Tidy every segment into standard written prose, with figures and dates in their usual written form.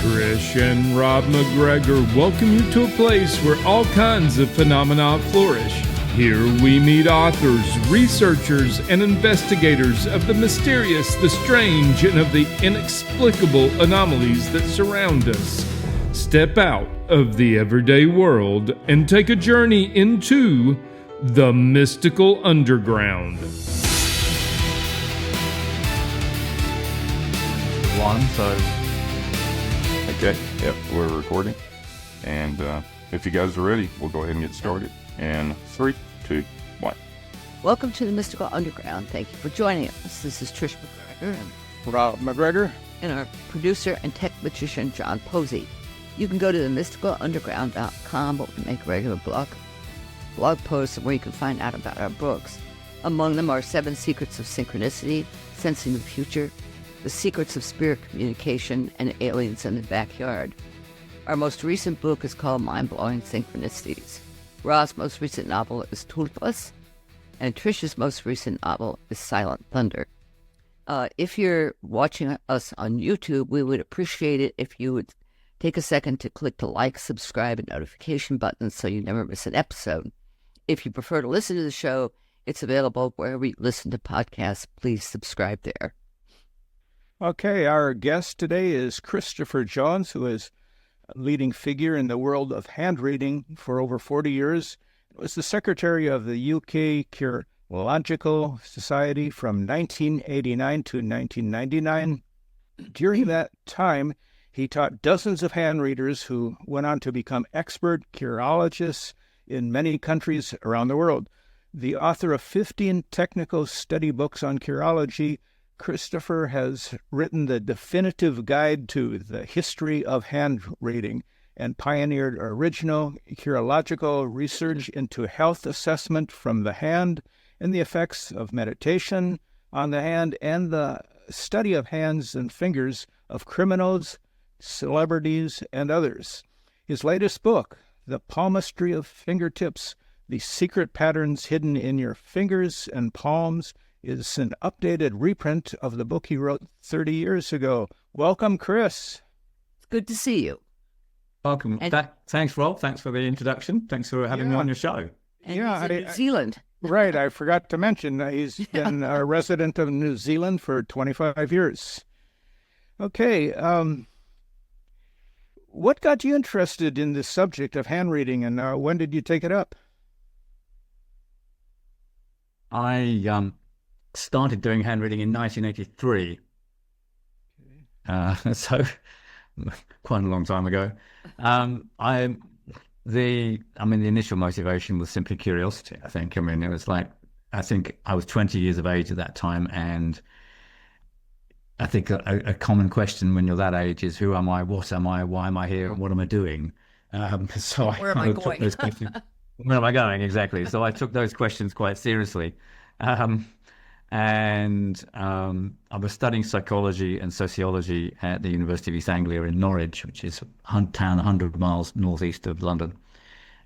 Trish and Rob MacGregor welcome you to a place where all kinds of phenomena flourish. Here we meet authors, researchers, and investigators of the mysterious, the strange, and of the inexplicable anomalies that surround us. Step out of the everyday world and take a journey into the mystical underground. Okay, yep, we're recording. And if you guys are ready, we'll go ahead and get started. And 3, 2, 1. Welcome to the Mystical Underground. Thank you for joining us. This is Trish MacGregor and Rob MacGregor, and our producer and tech magician, John Posey. You can go to themysticalunderground.com where we make regular blog posts where you can find out about our books. Among them are 7 Secrets of Synchronicity, Sensing the Future, The Secrets of Spirit Communication, and Aliens in the Backyard. Our most recent book is called Mind-Blowing Synchronicities. Ra's most recent novel is Tulpas, and Trish's most recent novel is Silent Thunder. If you're watching us on YouTube, we would appreciate it if you would take a second to click the like, subscribe, and notification buttons so you never miss an episode. If you prefer to listen to the show, it's available wherever you listen to podcasts. Please subscribe there. Okay, our guest today is Christopher Jones, who is a leading figure in the world of handreading for over 40 years. He was the secretary of the UK Chirological Society from 1989 to 1999. During that time, he taught dozens of handreaders who went on to become expert chirologists in many countries around the world. The author of 15 technical study books on chirology, Christopher has written the definitive guide to the history of hand reading and pioneered original chirological research into health assessment from the hand and the effects of meditation on the hand and the study of hands and fingers of criminals, celebrities, and others. His latest book, The Palmistry of Fingertips, The Secret Patterns Hidden in Your Fingers and Palms, is an updated reprint of the book he wrote 30 years ago. Welcome, Chris. It's good to see you. Welcome. Thanks, Rob. Thanks for the introduction. Thanks for having me on your show. And he's in New Zealand. Right, I forgot to mention he's been a resident of New Zealand for 25 years. Okay, what got you interested in this subject of hand reading, and when did you take it up? I started doing hand reading in 1983. So quite a long time ago. The initial motivation was simply curiosity, I think. It was like, I think I was 20 years of age at that time, and I think a common question when you're that age is, who am I, what am I, why am I here, and what am I doing? So Where am I going? Those questions, where am I going, exactly. So I took those questions quite seriously. I was studying psychology and sociology at the University of East Anglia in Norwich, which is a town 100 miles northeast of London.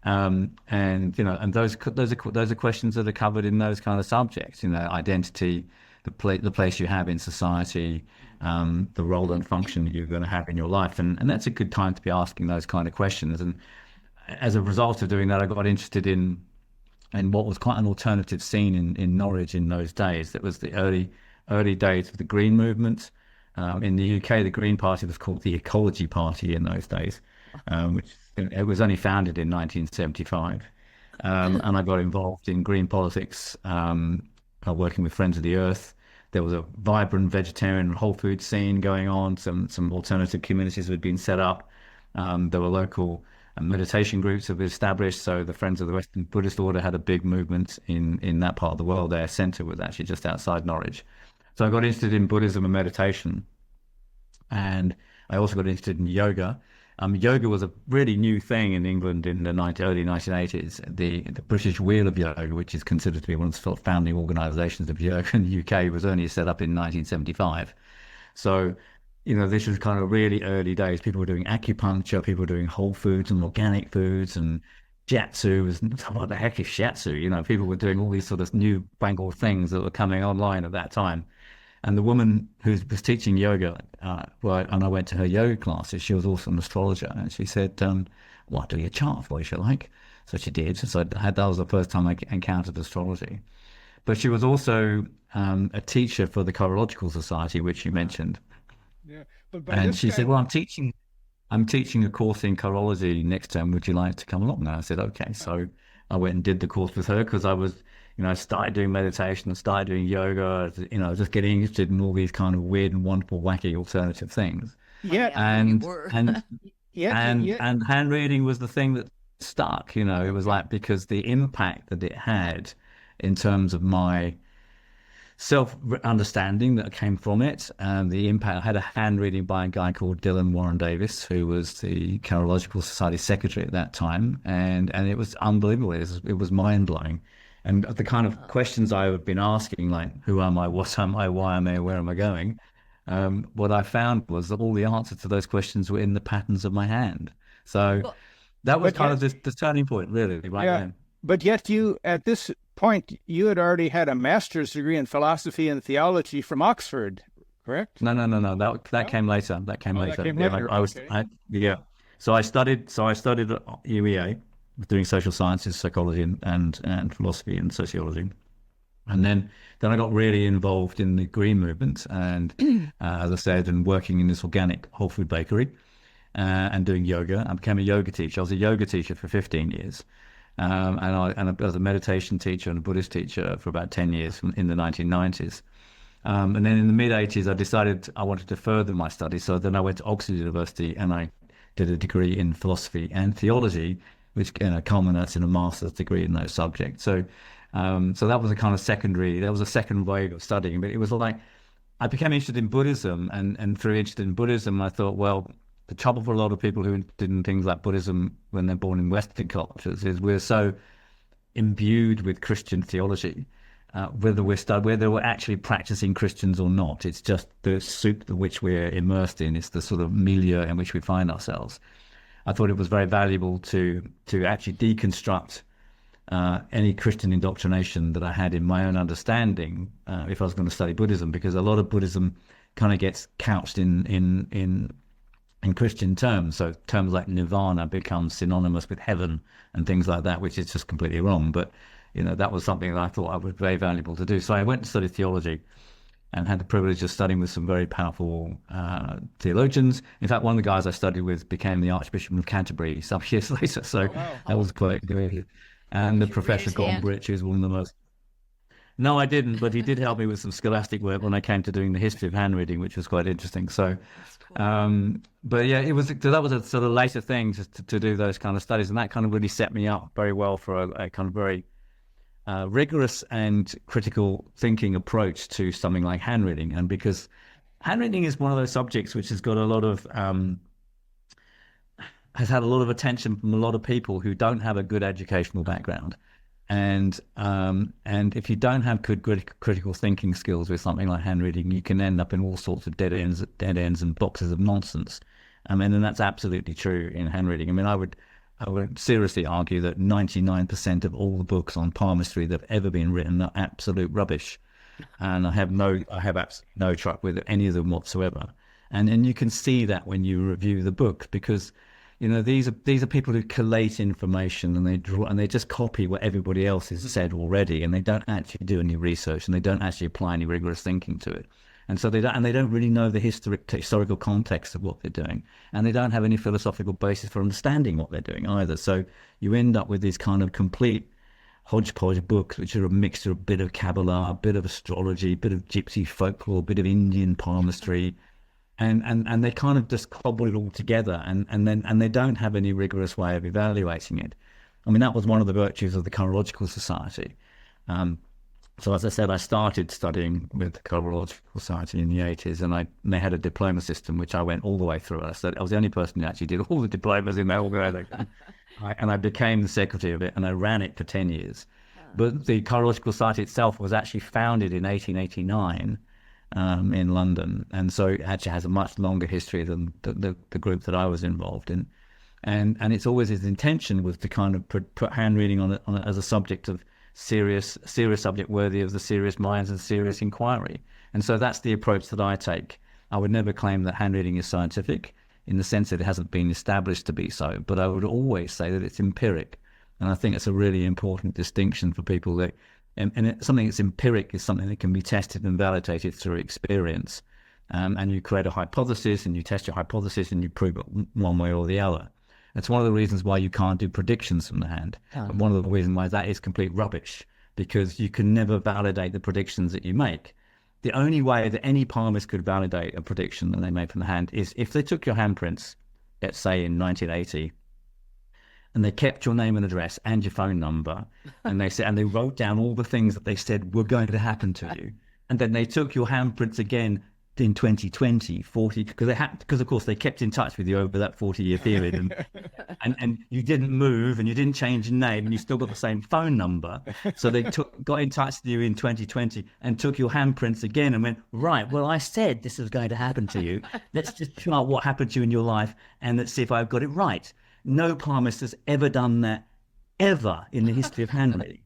And those are questions that are covered in those kind of subjects. Identity, the place you have in society, the role and function you're going to have in your life, and that's a good time to be asking those kind of questions. And as a result of doing that, I got interested in what was quite an alternative scene in Norwich in those days. That was the early days of the Green movement. In the UK, the Green Party was called the Ecology Party in those days, which it was only founded in 1975. And I got involved in green politics, working with Friends of the Earth. There was a vibrant vegetarian and whole food scene going on. Some alternative communities had been set up. There were local meditation groups have been established. So the Friends of the Western Buddhist Order had a big movement in that part of the world. Their center was actually just outside Norwich. So I got interested in Buddhism and meditation. And I also got interested in yoga. Yoga was a really new thing in England in the early 1980s. The British Wheel of Yoga, which is considered to be one of the founding organizations of yoga in the UK, was only set up in 1975. So this was kind of really early days. People were doing acupuncture, people were doing whole foods and organic foods, and Shiatsu. What the heck is Shiatsu? People were doing all these sort of new fangled things that were coming online at that time. And the woman who was teaching yoga, and I went to her yoga classes, she was also an astrologer. And she said, well, I'll do your chart for you, if you like. So she did. So that was the first time I encountered astrology. But she was also a teacher for the Chirological Society, which you mentioned. Yeah. But And she said, well, I'm teaching a course in chirology next term. Would you like to come along? And I said, okay. So I went and did the course with her because I was, I started doing meditation and started doing yoga, just getting interested in all these kind of weird and wonderful, wacky alternative things. Yeah, And yeah. and hand reading was the thing that stuck, it was like, because the impact that it had in terms of my self-understanding that came from it, and the impact. I had a hand reading by a guy called Dylan Warren Davis, who was the Chirological Society secretary at that time, and it was unbelievable. It was mind-blowing. And the kind of questions I had been asking, like, who am I, what am I, why am I, where am I going? What I found was that all the answers to those questions were in the patterns of my hand. So that was kind of the turning point, really, then. But yet you, at this point, you had already had a master's degree in philosophy and theology from Oxford, correct? No. That came later. That came later. That came later. So I studied at UEA, doing social sciences, psychology, and philosophy and sociology. And then I got really involved in the green movement, and as I said, and working in this organic whole food bakery, and doing yoga. I became a yoga teacher. I was a yoga teacher for 15 years. And I was a meditation teacher and a Buddhist teacher for about 10 years in the 1990s. And then in the mid-80s, I decided I wanted to further my studies. So then I went to Oxford University and I did a degree in philosophy and theology, which culminates in a master's degree in those subjects. So that was a kind of second way of studying. But it was like, I became interested in Buddhism, and through interested in Buddhism, I thought, well, the trouble for a lot of people who are interested in things like Buddhism when they're born in Western cultures is we're so imbued with Christian theology, whether we're actually practicing Christians or not. It's just the soup which we're immersed in. It's the sort of milieu in which we find ourselves. I thought it was very valuable to actually deconstruct any Christian indoctrination that I had in my own understanding if I was going to study Buddhism, because a lot of Buddhism kind of gets couched in Christian terms. So terms like nirvana become synonymous with heaven and things like that, which is just completely wrong. But, that was something that I thought I was very valuable to do. So I went to study theology and had the privilege of studying with some very powerful theologians. In fact, one of the guys I studied with became the Archbishop of Canterbury some years later. So that was quite good. And the Professor Gombrich is one of the most... No, I didn't, but he did help me with some scholastic work when I came to doing the history of handreading, which was quite interesting. So, but yeah, that was a sort of later thing to do those kind of studies, and that kind of really set me up very well for a kind of very rigorous and critical thinking approach to something like handreading. And because handreading is one of those subjects which has got a lot of has had a lot of attention from a lot of people who don't have a good educational background. And if you don't have good critical thinking skills with something like handreading, you can end up in all sorts of dead ends and boxes of nonsense. And that's absolutely true in handreading. I mean, I would seriously argue that 99% of all the books on palmistry that have ever been written are absolute rubbish, and I have absolutely no truck with any of them whatsoever. And you can see that when you review the book, because these are people who collate information and they just copy what everybody else has said already, and they don't actually do any research, and they don't actually apply any rigorous thinking to it. And so they don't really know the historical context of what they're doing, and they don't have any philosophical basis for understanding what they're doing either. So you end up with these kind of complete hodgepodge books, which are a mixture of a bit of Kabbalah, a bit of astrology, a bit of gypsy folklore, a bit of Indian palmistry. And they kind of just cobble it all together, and they don't have any rigorous way of evaluating it. I mean, that was one of the virtues of the Chirological Society. So as I said, I started studying with the Chirological Society in the 80s, and they had a diploma system, which I went all the way through. I was the only person who actually did all the diplomas in that organization. And I became the secretary of it, and I ran it for 10 years. But the Chirological Society itself was actually founded in 1889. In London, and so it actually has a much longer history than the group that I was involved in, and it's always its intention was to kind of put handreading on it as a subject of serious subject worthy of the serious minds and serious inquiry. And so that's the approach that I take. I would never claim that hand reading is scientific in the sense that it hasn't been established to be so, but I would always say that it's empiric. And I think it's a really important distinction for people that, something that's empiric is something that can be tested and validated through experience. And you create a hypothesis and you test your hypothesis and you prove it one way or the other. That's one of the reasons why you can't do predictions from the hand. But one of the reasons why that is complete rubbish, because you can never validate the predictions that you make. The only way that any palmist could validate a prediction that they made from the hand is if they took your handprints, let's say in 1980, and they kept your name and address and your phone number, and they wrote down all the things that they said were going to happen to you, and then they took your handprints again in 2020, because of course they kept in touch with you over that 40-year period, and you didn't move and you didn't change your name and you still got the same phone number. So they got in touch with you in 2020 and took your handprints again and went, right, well, I said this was going to happen to you. Let's just chart what happened to you in your life and let's see if I've got it right. No palmist has ever done that, ever, in the history of handwriting.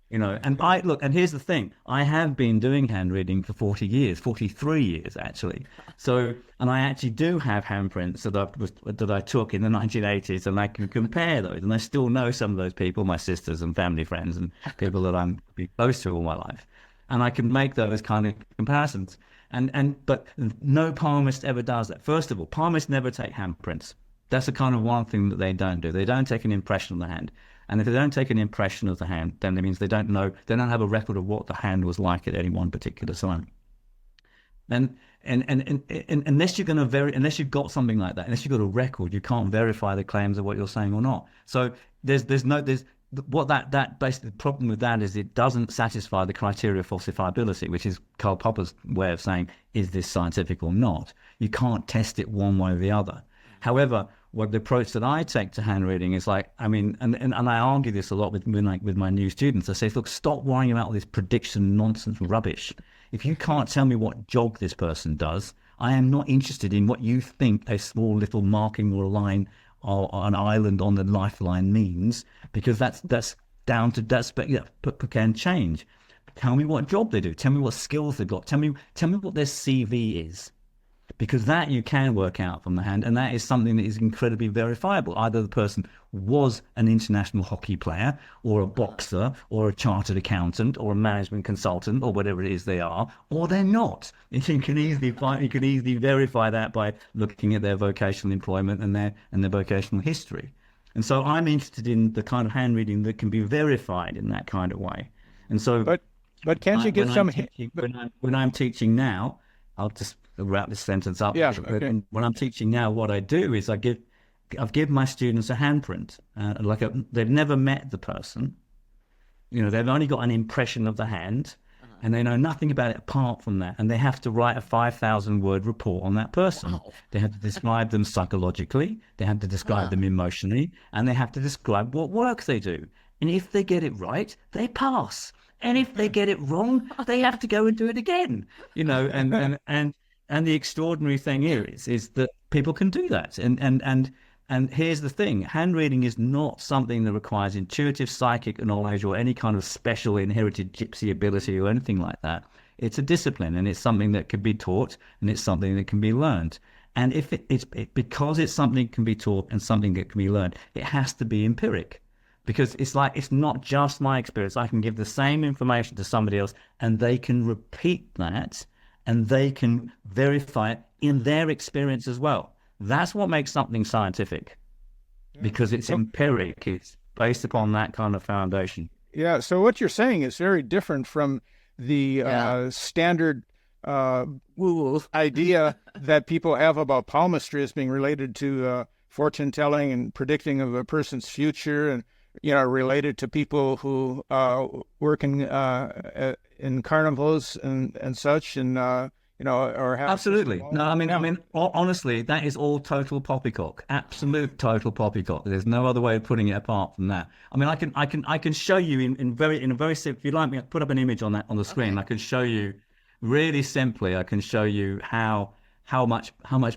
And here's the thing, I have been doing hand reading for 40 years, 43 years actually. So, and I actually do have handprints that I took in the 1980s, and I can compare those, and I still know some of those people, my sisters and family friends and people that I'm close to all my life. And I can make those kind of comparisons. But no palmist ever does that. First of all, palmists never take handprints. That's the kind of one thing that they don't do. They don't take an impression of the hand. And if they don't take an impression of the hand, then it means they don't have a record of what the hand was like at any one particular time. And unless you've got something like that, unless you've got a record, you can't verify the claims of what you're saying or not. So basically the problem with that is it doesn't satisfy the criteria of falsifiability, which is Karl Popper's way of saying, is this scientific or not? You can't test it one way or the other. However, what the approach that I take to hand reading is and I argue this a lot with my new students. I say, look, stop worrying about all this prediction nonsense rubbish. If you can't tell me what job this person does, I am not interested in what you think a small little marking or a line or an island on the lifeline means, because that's can change. Tell me what job they do. Tell me what skills they've got. Tell me what their CV is. Because that you can work out from the hand, and that is something that is incredibly verifiable. Either the person was an international hockey player, or a boxer, or a chartered accountant, or a management consultant, or whatever it is they are, or they're not. You can easily verify that by looking at their vocational employment and their vocational history. And so I'm interested in the kind of hand reading that can be verified in that kind of way. And so, but can't you get some? When I'm teaching now, I'll just wrap this sentence up. Yeah, okay. When I'm teaching now, what I do is I've given my students a handprint. They've never met the person. They've only got an impression of the hand, and they know nothing about it apart from that. And they have to write a 5,000-word report on that person. Wow. They have to describe them psychologically. They have to describe them emotionally, and they have to describe what work they do. And if they get it right, they pass. And if they get it wrong, they have to go and do it again. And the extraordinary thing here is that people can do that. And here's the thing, hand reading is not something that requires intuitive psychic knowledge or any kind of special inherited gypsy ability or anything like that. It's a discipline, and it's something that can be taught, and it's something that can be learned. And because it's something that can be taught and something that can be learned, it has to be empiric. Because it's not just my experience. I can give the same information to somebody else, and they can repeat that, and they can verify it in their experience as well. That's what makes something scientific, because it's empiric. It's based upon that kind of foundation. Yeah, so what you're saying is very different from the standard idea that people have about palmistry as being related to fortune telling and predicting of a person's future, and related to people who work in carnivals and such, and or have absolutely. No, I mean, honestly, that is all total poppycock. Absolute total poppycock. There's no other way of putting it apart from that. I mean, I can show you in a very simple. If you'd like me, put up an image on the screen. Okay. I can show you really simply. I can show you how much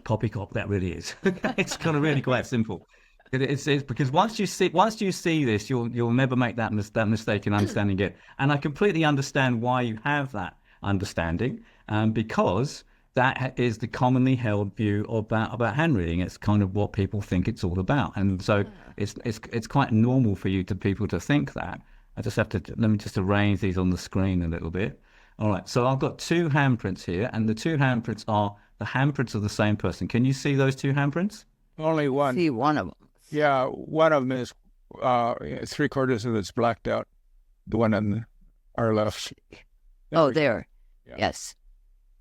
poppycock that really is. It's kind of really quite simple. It's because once you see this, you'll never make that mistake in understanding it. And I completely understand why you have that. understanding, because that is the commonly held view about hand reading. It's kind of what people think it's all about, and so it's quite normal for people to think that. I just have to let me just arrange these on the screen a little bit. All right, so I've got two handprints here, and the two handprints are the handprints of the same person. Can you see those two handprints? Only one. See one of them. Yeah, one of them is 3/4 of it's blacked out. The one on our left. Oh, there. Yeah. Yes.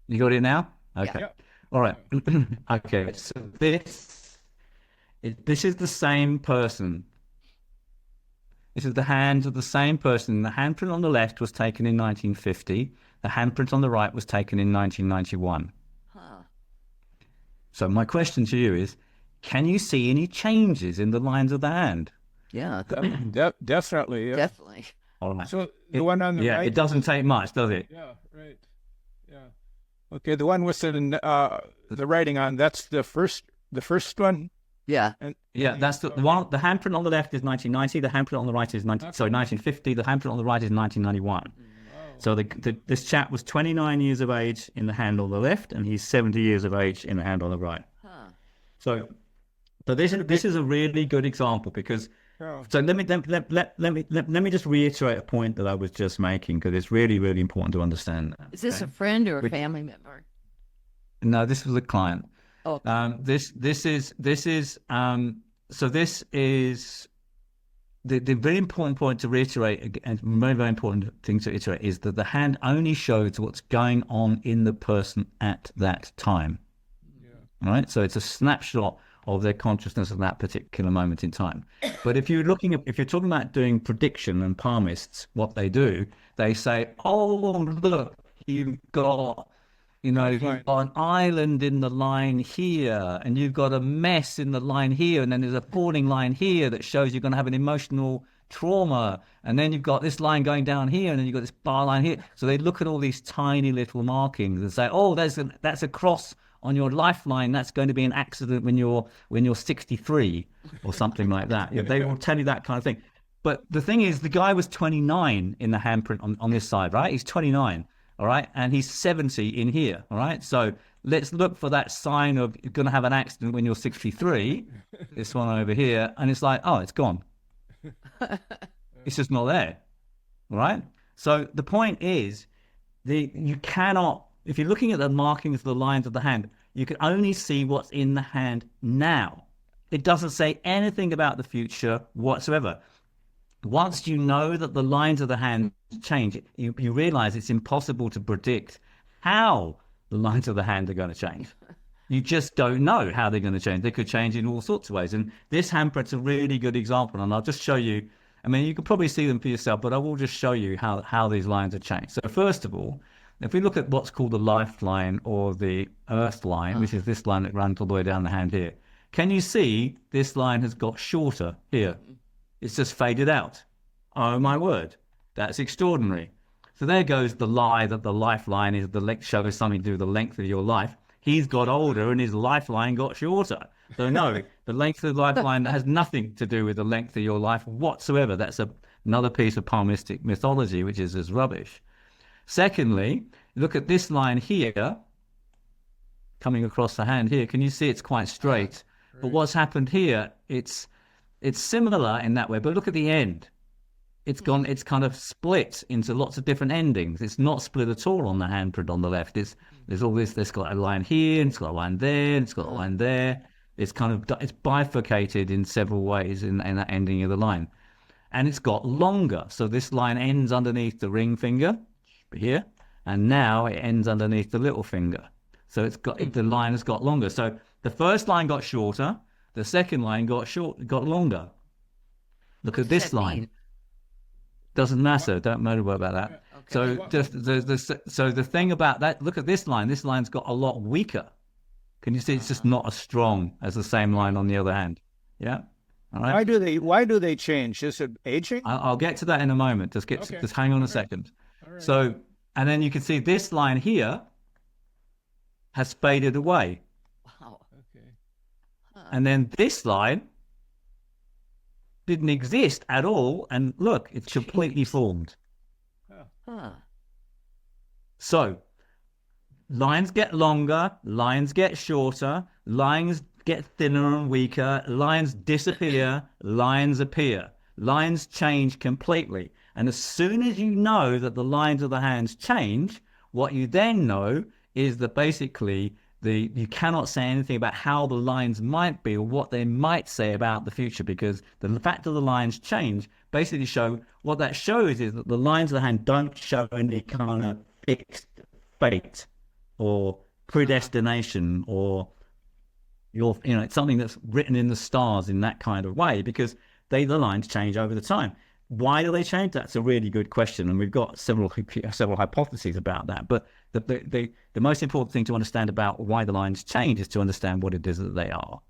You got it now? Okay. Yeah. All right. Okay. So this is the same person. This is the hands of the same person. The handprint on the left was taken in 1950. The handprint on the right was taken in 1991. Huh. So my question to you is, can you see any changes in the lines of the hand? Yeah. Definitely. Yeah. Definitely. All right. So the one on the yeah, right. it doesn't take much, does it? Yeah. Right. Yeah. Okay. The one with the writing on. That's the first one. Yeah. And Yeah, that's the one. The handprint on the left is 1990. The handprint on the right is 1950. The handprint on the right is 1991. So this chap was 29 years of age in the hand on the left, and he's 70 years of age in the hand on the right. Huh. So this is a really good example because. Oh. So let me just reiterate a point that I was just making, because it's really, really important to understand that. Is this a friend or a family member? No, this was a client. Oh. This is the very important point to reiterate, and very, very important thing to reiterate, is that the hand only shows what's going on in the person at that time. Yeah. All right, so it's a snapshot of their consciousness at that particular moment in time. But if you're talking about doing prediction, and palmists, what they do, they say, oh, look, you've got an island in the line here, and you've got a mess in the line here, and then there's a falling line here that shows you're going to have an emotional trauma, and then you've got this line going down here, and then you've got this bar line here. So they look at all these tiny little markings and say, oh, that's a cross on your lifeline. That's going to be an accident when you're 63 or something like that. Yeah, they will tell you that kind of thing. But the thing is, the guy was 29 in the handprint on this side, right? He's 29. All right, and he's 70 in here. All right, so let's look for that sign of you're going to have an accident when you're 63. This one over here, and it's like, oh, it's gone. It's just not there. All right. So the point is, you cannot. If you're looking at the markings of the lines of the hand, you can only see what's in the hand now. It doesn't say anything about the future whatsoever. Once you know that the lines of the hand change, you realize it's impossible to predict how the lines of the hand are going to change. You just don't know how they're going to change. They could change in all sorts of ways. And this handprint's a really good example. And I'll just show you. I mean, you can probably see them for yourself, but I will just show you how these lines are changed. So first of all, if we look at what's called the lifeline or the earth line, which is this line that runs all the way down the hand here, can you see this line has got shorter here? It's just faded out. Oh, my word. That's extraordinary. So there goes the lie that the lifeline is the length, shows something to do with the length of your life. He's got older and his lifeline got shorter. So no, the length of the lifeline has nothing to do with the length of your life whatsoever. That's another piece of palmistic mythology, which is as rubbish. Secondly, look at this line here, coming across the hand here. Can you see it's quite straight? Right. But what's happened here, it's similar in that way, but look at the end. It's kind of split into lots of different endings. It's not split at all on the handprint on the left. There's got a line here, and it's got a line there, and it's got a line there. It's bifurcated in several ways in that ending of the line. And it's got longer. So this line ends underneath the ring finger here, and now it ends underneath the little finger. So the line has got longer. So the first line got shorter, the second line got longer. Look at this line. Doesn't matter. Don't worry about that. Okay. So the thing about that, look at this line. This line's got a lot weaker. Can you see? It's just not as strong as the same line on the other hand. Yeah. All right. Why do they change? Is it aging? I'll get to that in a moment. Just hang on a second. All right. So, and then you can see this line here has faded away. Wow. Okay. And then this line didn't exist at all, and look, it's completely formed. Huh. So lines get longer, lines get shorter, lines get thinner and weaker, lines disappear, lines appear. Lines change completely. And as soon as you know that the lines of the hands change, what you then know is that basically you cannot say anything about how the lines might be or what they might say about the future, because the fact that the lines change basically what that shows is that the lines of the hand don't show any kind of fixed fate or predestination or it's something that's written in the stars in that kind of way, because the lines change over the time. Why do they change? That's a really good question, and we've got several hypotheses about that. But the most important thing to understand about why the lines change is to understand what it is that they are.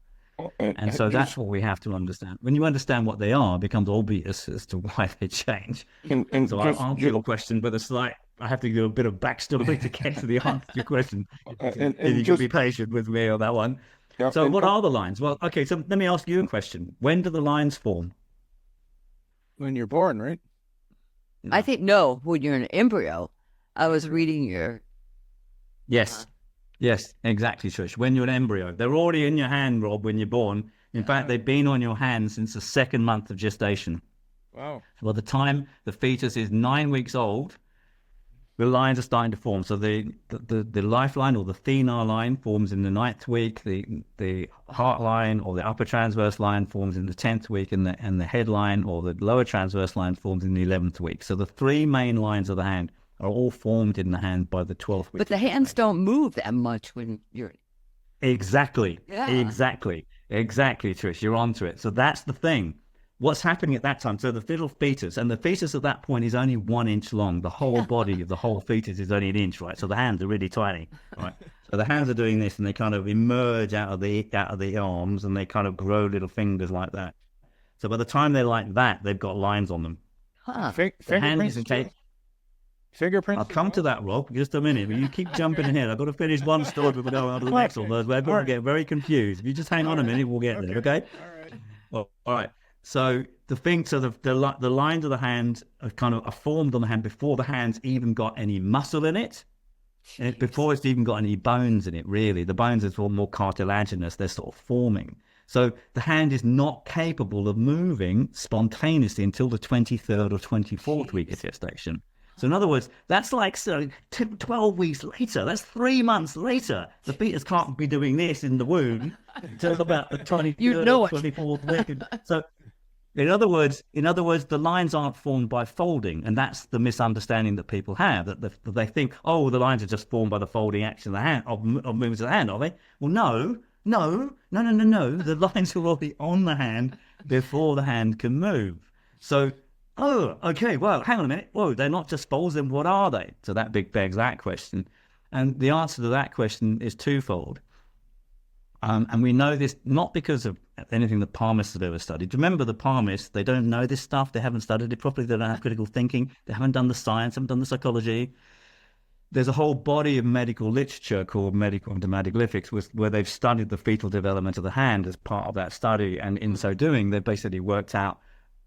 And so that's what we have to understand. When you understand what they are, it becomes obvious as to why they change. And so I'll answer your question, but I have to do a bit of backstory to get to the answer to your question. If you can be patient with me on that one. Yeah, so what are the lines? Well, okay, so let me ask you a question. When do the lines form? When you're born, right? I think no, when you're an embryo. I was reading your... Yes. Yes, exactly, Trish. When you're an embryo. They're already in your hand, Rob, when you're born. In fact, they've been on your hand since the second month of gestation. Wow. By the time the fetus is 9 weeks old, the lines are starting to form. So the lifeline or the thenar line forms in the 9th week. The heart line or the upper transverse line forms in the 10th week, and the head line or the lower transverse line forms in the 11th week. So the three main lines of the hand are all formed in the hand by the 12th week. But the hands don't move that much when you're... Exactly. Yeah. Exactly, Trish. You're onto it. So that's the thing. What's happening at that time? So the little fetus, and the fetus at that point is only 1 inch long. The whole body of the whole fetus is only 1 inch, right? So the hands are really tiny, right? So the hands are doing this, and they kind of emerge out of the arms, and they kind of grow little fingers like that. So by the time they're like that, they've got lines on them. Huh. Fingerprints? I'll come to that, Rob, just a minute. But you keep jumping ahead. I've got to finish one story before we go on to the next one. We're going to get very confused. If you just hang on a minute, we'll get there, okay? All right. So the lines of the hand are formed on the hand before the hand's even got any muscle in it, and before it's even got any bones in it, really. The bones are sort of more cartilaginous. They're sort of forming. So the hand is not capable of moving spontaneously until the 23rd or 24th week of gestation. So in other words, that's like 12 weeks later. That's 3 months later. The fetus can't be doing this in the womb until about the 23rd or 24th week. So in other words, the lines aren't formed by folding, and that's the misunderstanding that people have. That they think, oh, the lines are just formed by the folding action of the hand, of movements of the hand, are they? Well, no. The lines are already on the hand before the hand can move. So, oh, okay, well, hang on a minute. Whoa, they're not just folds, then what are they? So that begs that question. And the answer to that question is twofold. And we know this not because of anything that palmists have ever studied. Remember, the palmists, they don't know this stuff. They haven't studied it properly. They don't have critical thinking. They haven't done the science, haven't done the psychology. There's a whole body of medical literature called medical and dermatoglyphics, where they've studied the fetal development of the hand as part of that study. And in so doing, they've basically worked out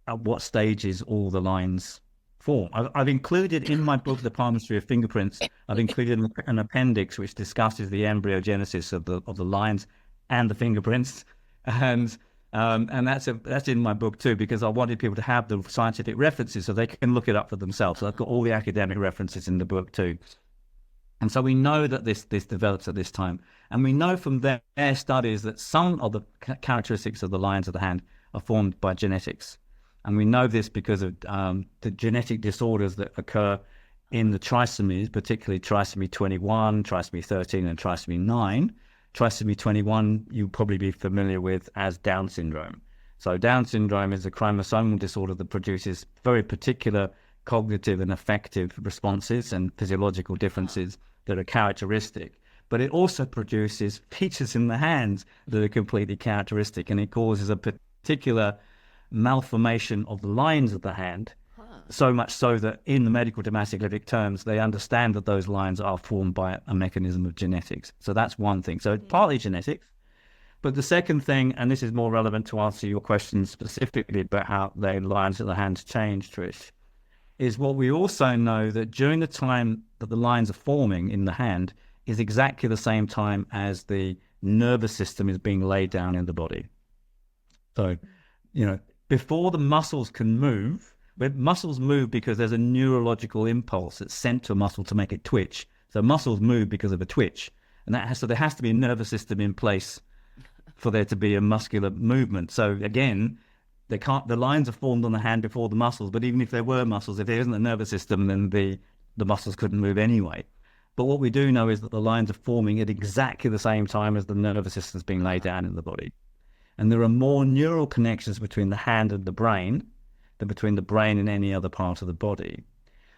at what stages all the lines form. I've included in my book, The Palmistry of Fingerprints, I've included an appendix which discusses the embryogenesis of the lines and the fingerprints, and that's in my book too, because I wanted people to have the scientific references so they can look it up for themselves. So I've got all the academic references in the book too. And so we know that this develops at this time, and we know from their studies that some of the characteristics of the lines of the hand are formed by genetics. And we know this because of the genetic disorders that occur in the trisomies, particularly trisomy 21, trisomy 13, and trisomy 9. Trisomy 21, you'll probably be familiar with as Down syndrome. So Down syndrome is a chromosomal disorder that produces very particular cognitive and affective responses and physiological differences that are characteristic. But it also produces features in the hands that are completely characteristic, and it causes a particular malformation of the lines of the hand, so much so that in the medical dermatoglyphic terms, they understand that those lines are formed by a mechanism of genetics. So that's one thing. So it's partly genetics. But the second thing, and this is more relevant to answer your question specifically about how the lines of the hands change, Trish, is what we also know, that during the time that the lines are forming in the hand is exactly the same time as the nervous system is being laid down in the body. So, before the muscles can move, but muscles move because there's a neurological impulse that's sent to a muscle to make it twitch. So muscles move because of a twitch. And there has to be a nervous system in place for there to be a muscular movement. So again, the lines are formed on the hand before the muscles, but even if there were muscles, if there isn't a nervous system, then the muscles couldn't move anyway. But what we do know is that the lines are forming at exactly the same time as the nervous system is being laid down in the body. And there are more neural connections between the hand and the brain than between the brain and any other part of the body.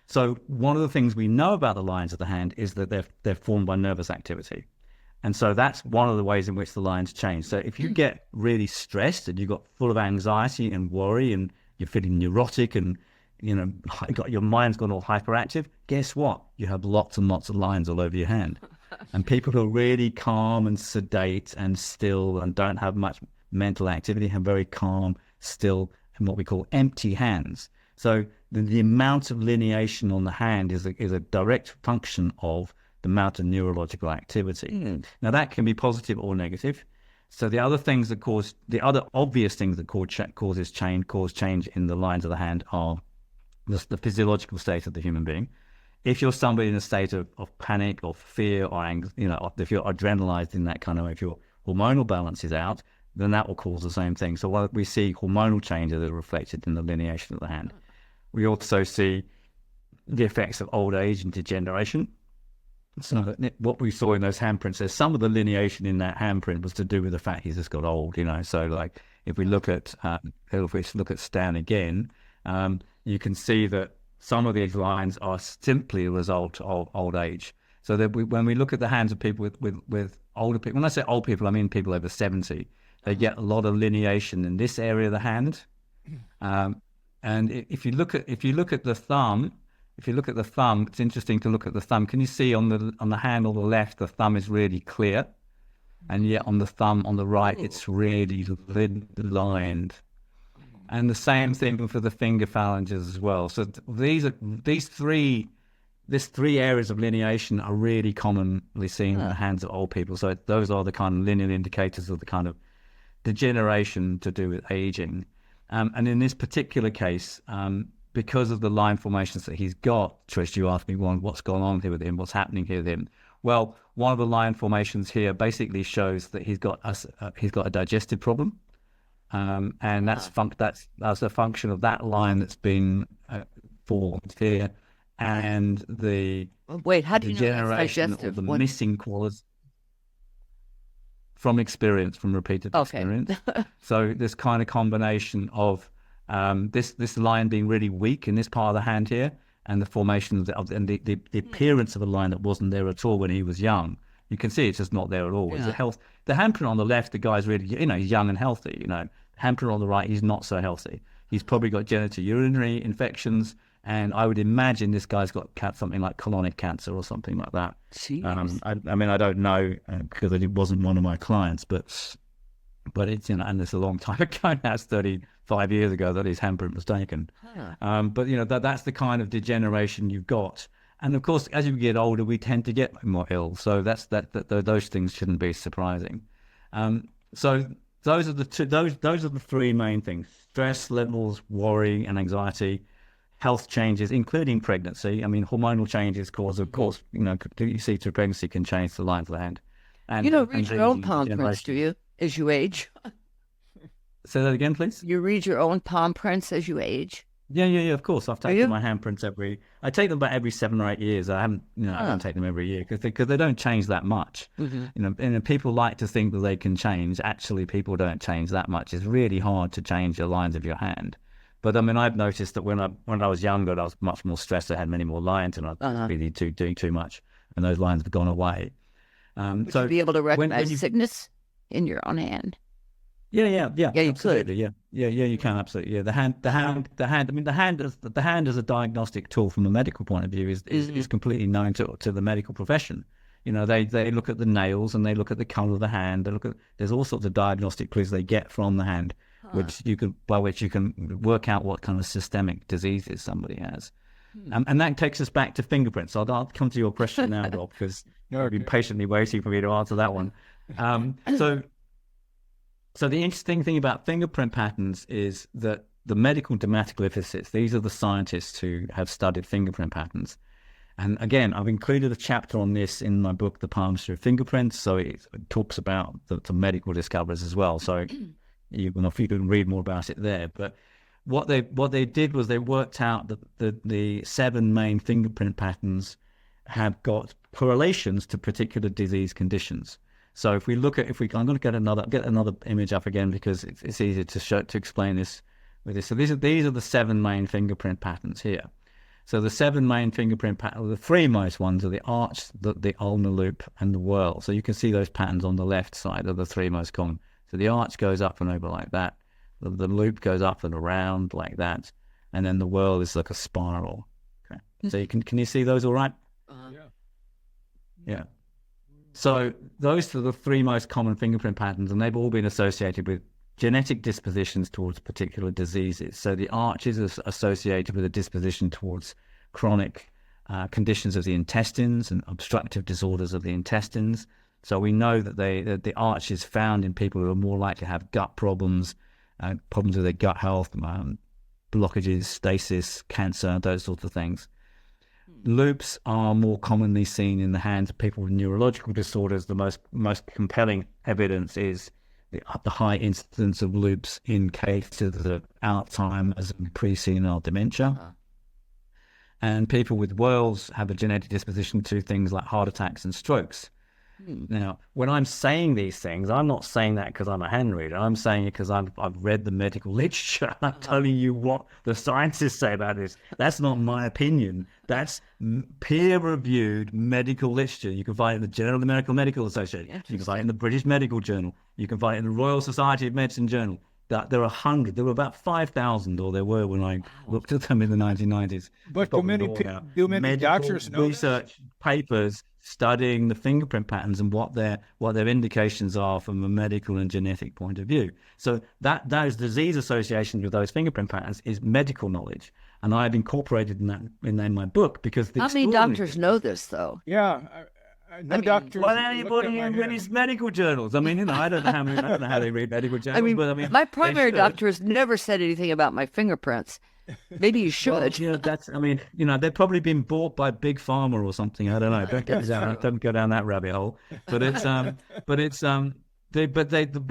So one of the things we know about the lines of the hand is that they're formed by nervous activity. And so that's one of the ways in which the lines change. So if you get really stressed and you've got full of anxiety and worry and you're feeling neurotic and, your mind's gone all hyperactive, guess what? You have lots and lots of lines all over your hand. And people who are really calm and sedate and still and don't have much mental activity have very calm, still, and what we call empty hands. So the amount of lineation on the hand is a direct function of the amount of neurological activity. Now that can be positive or negative. So the other obvious things that cause change in the lines of the hand are the physiological state of the human being. If you're somebody in a state of panic or fear or if you're adrenalized in that kind of way, if your hormonal balance is out, then that will cause the same thing. So while we see hormonal changes that are reflected in the lineation of the hand, we also see the effects of old age and degeneration. So what we saw in those handprints, there's some of the lineation in that handprint was to do with the fact he's just got old, So like if we look at Stan again, you can see that some of these lines are simply a result of old age. So that when we look at the hands of people with older people, when I say old people, I mean people over 70, they get a lot of lineation in this area of the hand. And if you look at the thumb, it's interesting to look at the thumb. Can you see on the hand on the left, the thumb is really clear, and yet on the thumb on the right, it's really lined. And the same thing for the finger phalanges as well. So these three areas of lineation are really commonly seen in the hands of old people. So those are the kind of linear indicators of the kind of degeneration to do with aging. And in this particular case, because of the line formations that he's got, Trish, you asked me, what's going on here with him? What's happening here with him? Well, one of the line formations here basically shows that he's got a digestive problem, and that's a function of that line that's been formed here, and the how do you know it's digestive? Or the missing qualities from experience, from repeated experience. So this kind of combination of this line being really weak in this part of the hand here, and the formation and the appearance of a line that wasn't there at all when he was young. You can see it's just not there at all. Yeah. It's the handprint on the left, the guy's really, he's young and healthy. Handprint on the right, he's not so healthy. He's probably got genitourinary infections, and I would imagine this guy's got something like colonic cancer or something like that. I don't know because it wasn't one of my clients, but it's and it's a long time ago now. It's 35 years ago that his handprint was taken. But that's the kind of degeneration you've got, and of course, as you get older, we tend to get more ill. So those things shouldn't be surprising. So those are the three main things: stress levels, worry, and anxiety. Health changes, including pregnancy. I mean, hormonal changes cause, of course, you see through pregnancy can change the lines of the hand. And you don't read your own palm prints, do you, as you age? Say that again, please. You read your own palm prints as you age? Yeah, of course. I've taken my handprints I take them about every 7 or 8 years. I haven't, I don't take them every year because they don't change that much. Mm-hmm. And people like to think that they can change. Actually, people don't change that much. It's really hard to change the lines of your hand. But I mean, I've noticed that when I was younger, I was much more stressed. I had many more lines, and I was really doing too much, and those lines have gone away. Would you be able to recognize sickness in your own hand? Yeah, you absolutely. could. Yeah, you can absolutely. Yeah, the hand. I mean, the hand as a diagnostic tool from a medical point of view is completely known to the medical profession. They look at the nails and they look at the color of the hand. There's all sorts of diagnostic clues they get from the hand, by which you can work out what kind of systemic diseases somebody has. And that takes us back to fingerprints. I'll come to your question now, Rob, because you've been patiently waiting for me to answer that one. So the interesting thing about fingerprint patterns is that the medical dermatoglyphicists, these are the scientists who have studied fingerprint patterns. And again, I've included a chapter on this in my book, The Palmistry of Fingerprints. So it talks about the medical discoveries as well. So you can read more about it there. But what they did was they worked out that the 7 main fingerprint patterns have got correlations to particular disease conditions. So if we look at, I'm going to get another image up again because it's easier to explain this with this. So these are the 7 main fingerprint patterns here. So the 7 main fingerprint patterns, the 3 most ones are the arch, the ulnar loop, and the whorl. So you can see those patterns on the left side are the 3 most common. So the arch goes up and over like that. The loop goes up and around like that, and then the whorl is like a spiral. Okay. So can you see those all right? Yeah. So those are the 3 most common fingerprint patterns, and they've all been associated with genetic dispositions towards particular diseases. So the arch is associated with a disposition towards chronic conditions of the intestines and obstructive disorders of the intestines. So we know that the arch is found in people who are more likely to have gut problems, problems with their gut health, blockages, stasis, cancer, those sorts of things. Loops are more commonly seen in the hands of people with neurological disorders. The most compelling evidence is the high incidence of loops in cases of Alzheimer's and pre-senile dementia. And people with whorls have a genetic disposition to things like heart attacks and strokes. Now, when I'm saying these things, I'm not saying that because I'm a hand reader. I'm saying it because I've read the medical literature. I'm telling you what the scientists say about this. That's not my opinion. That's peer-reviewed medical literature. You can find it in the Journal of the American Medical Association. You can find it in the British Medical Journal. You can find it in the Royal Society of Medicine Journal. There are 100. There were about 5,000, or there were when I looked at them in the 1990s. But do many doctors know research papers studying the fingerprint patterns and what their indications are from a medical and genetic point of view? So those disease associations with those fingerprint patterns is medical knowledge, and I've incorporated in my book because how many doctors know this though? Yeah. No doctors. Why are you putting in these medical journals? I mean, I don't know how they read medical journals. But my primary doctor has never said anything about my fingerprints. Maybe you should. Well, they've probably been bought by Big Pharma or something. I don't know. Don't go down that rabbit hole. But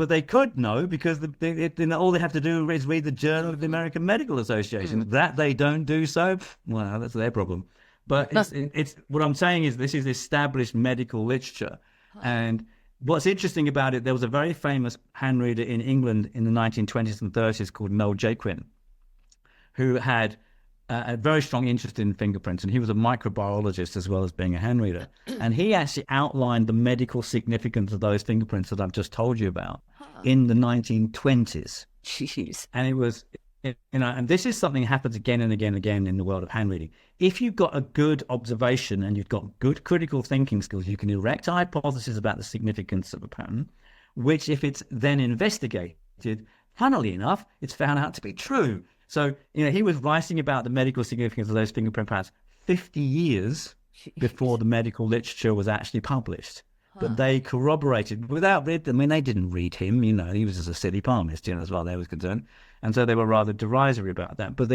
they could know because all they have to do is read the Journal of the American Medical Association. That they don't do so. Well, that's their problem. But it's what I'm saying is this is established medical literature. And what's interesting about it, there was a very famous hand reader in England in the 1920s and 30s called Noel Jaquin, who had a very strong interest in fingerprints. And he was a microbiologist as well as being a hand reader. And he actually outlined the medical significance of those fingerprints that I've just told you about in the 1920s. Jeez. And it was... and this is something that happens again and again and again in the world of hand reading. If you've got a good observation and you've got good critical thinking skills, you can erect a hypothesis about the significance of a pattern, which if it's then investigated, funnily enough, it's found out to be true. So, he was writing about the medical significance of those fingerprint patterns 50 years before the medical literature was actually published. But they corroborated without reading. I mean, they didn't read him. He was just a silly palmist, as far as they was concerned. And so they were rather derisory about that. But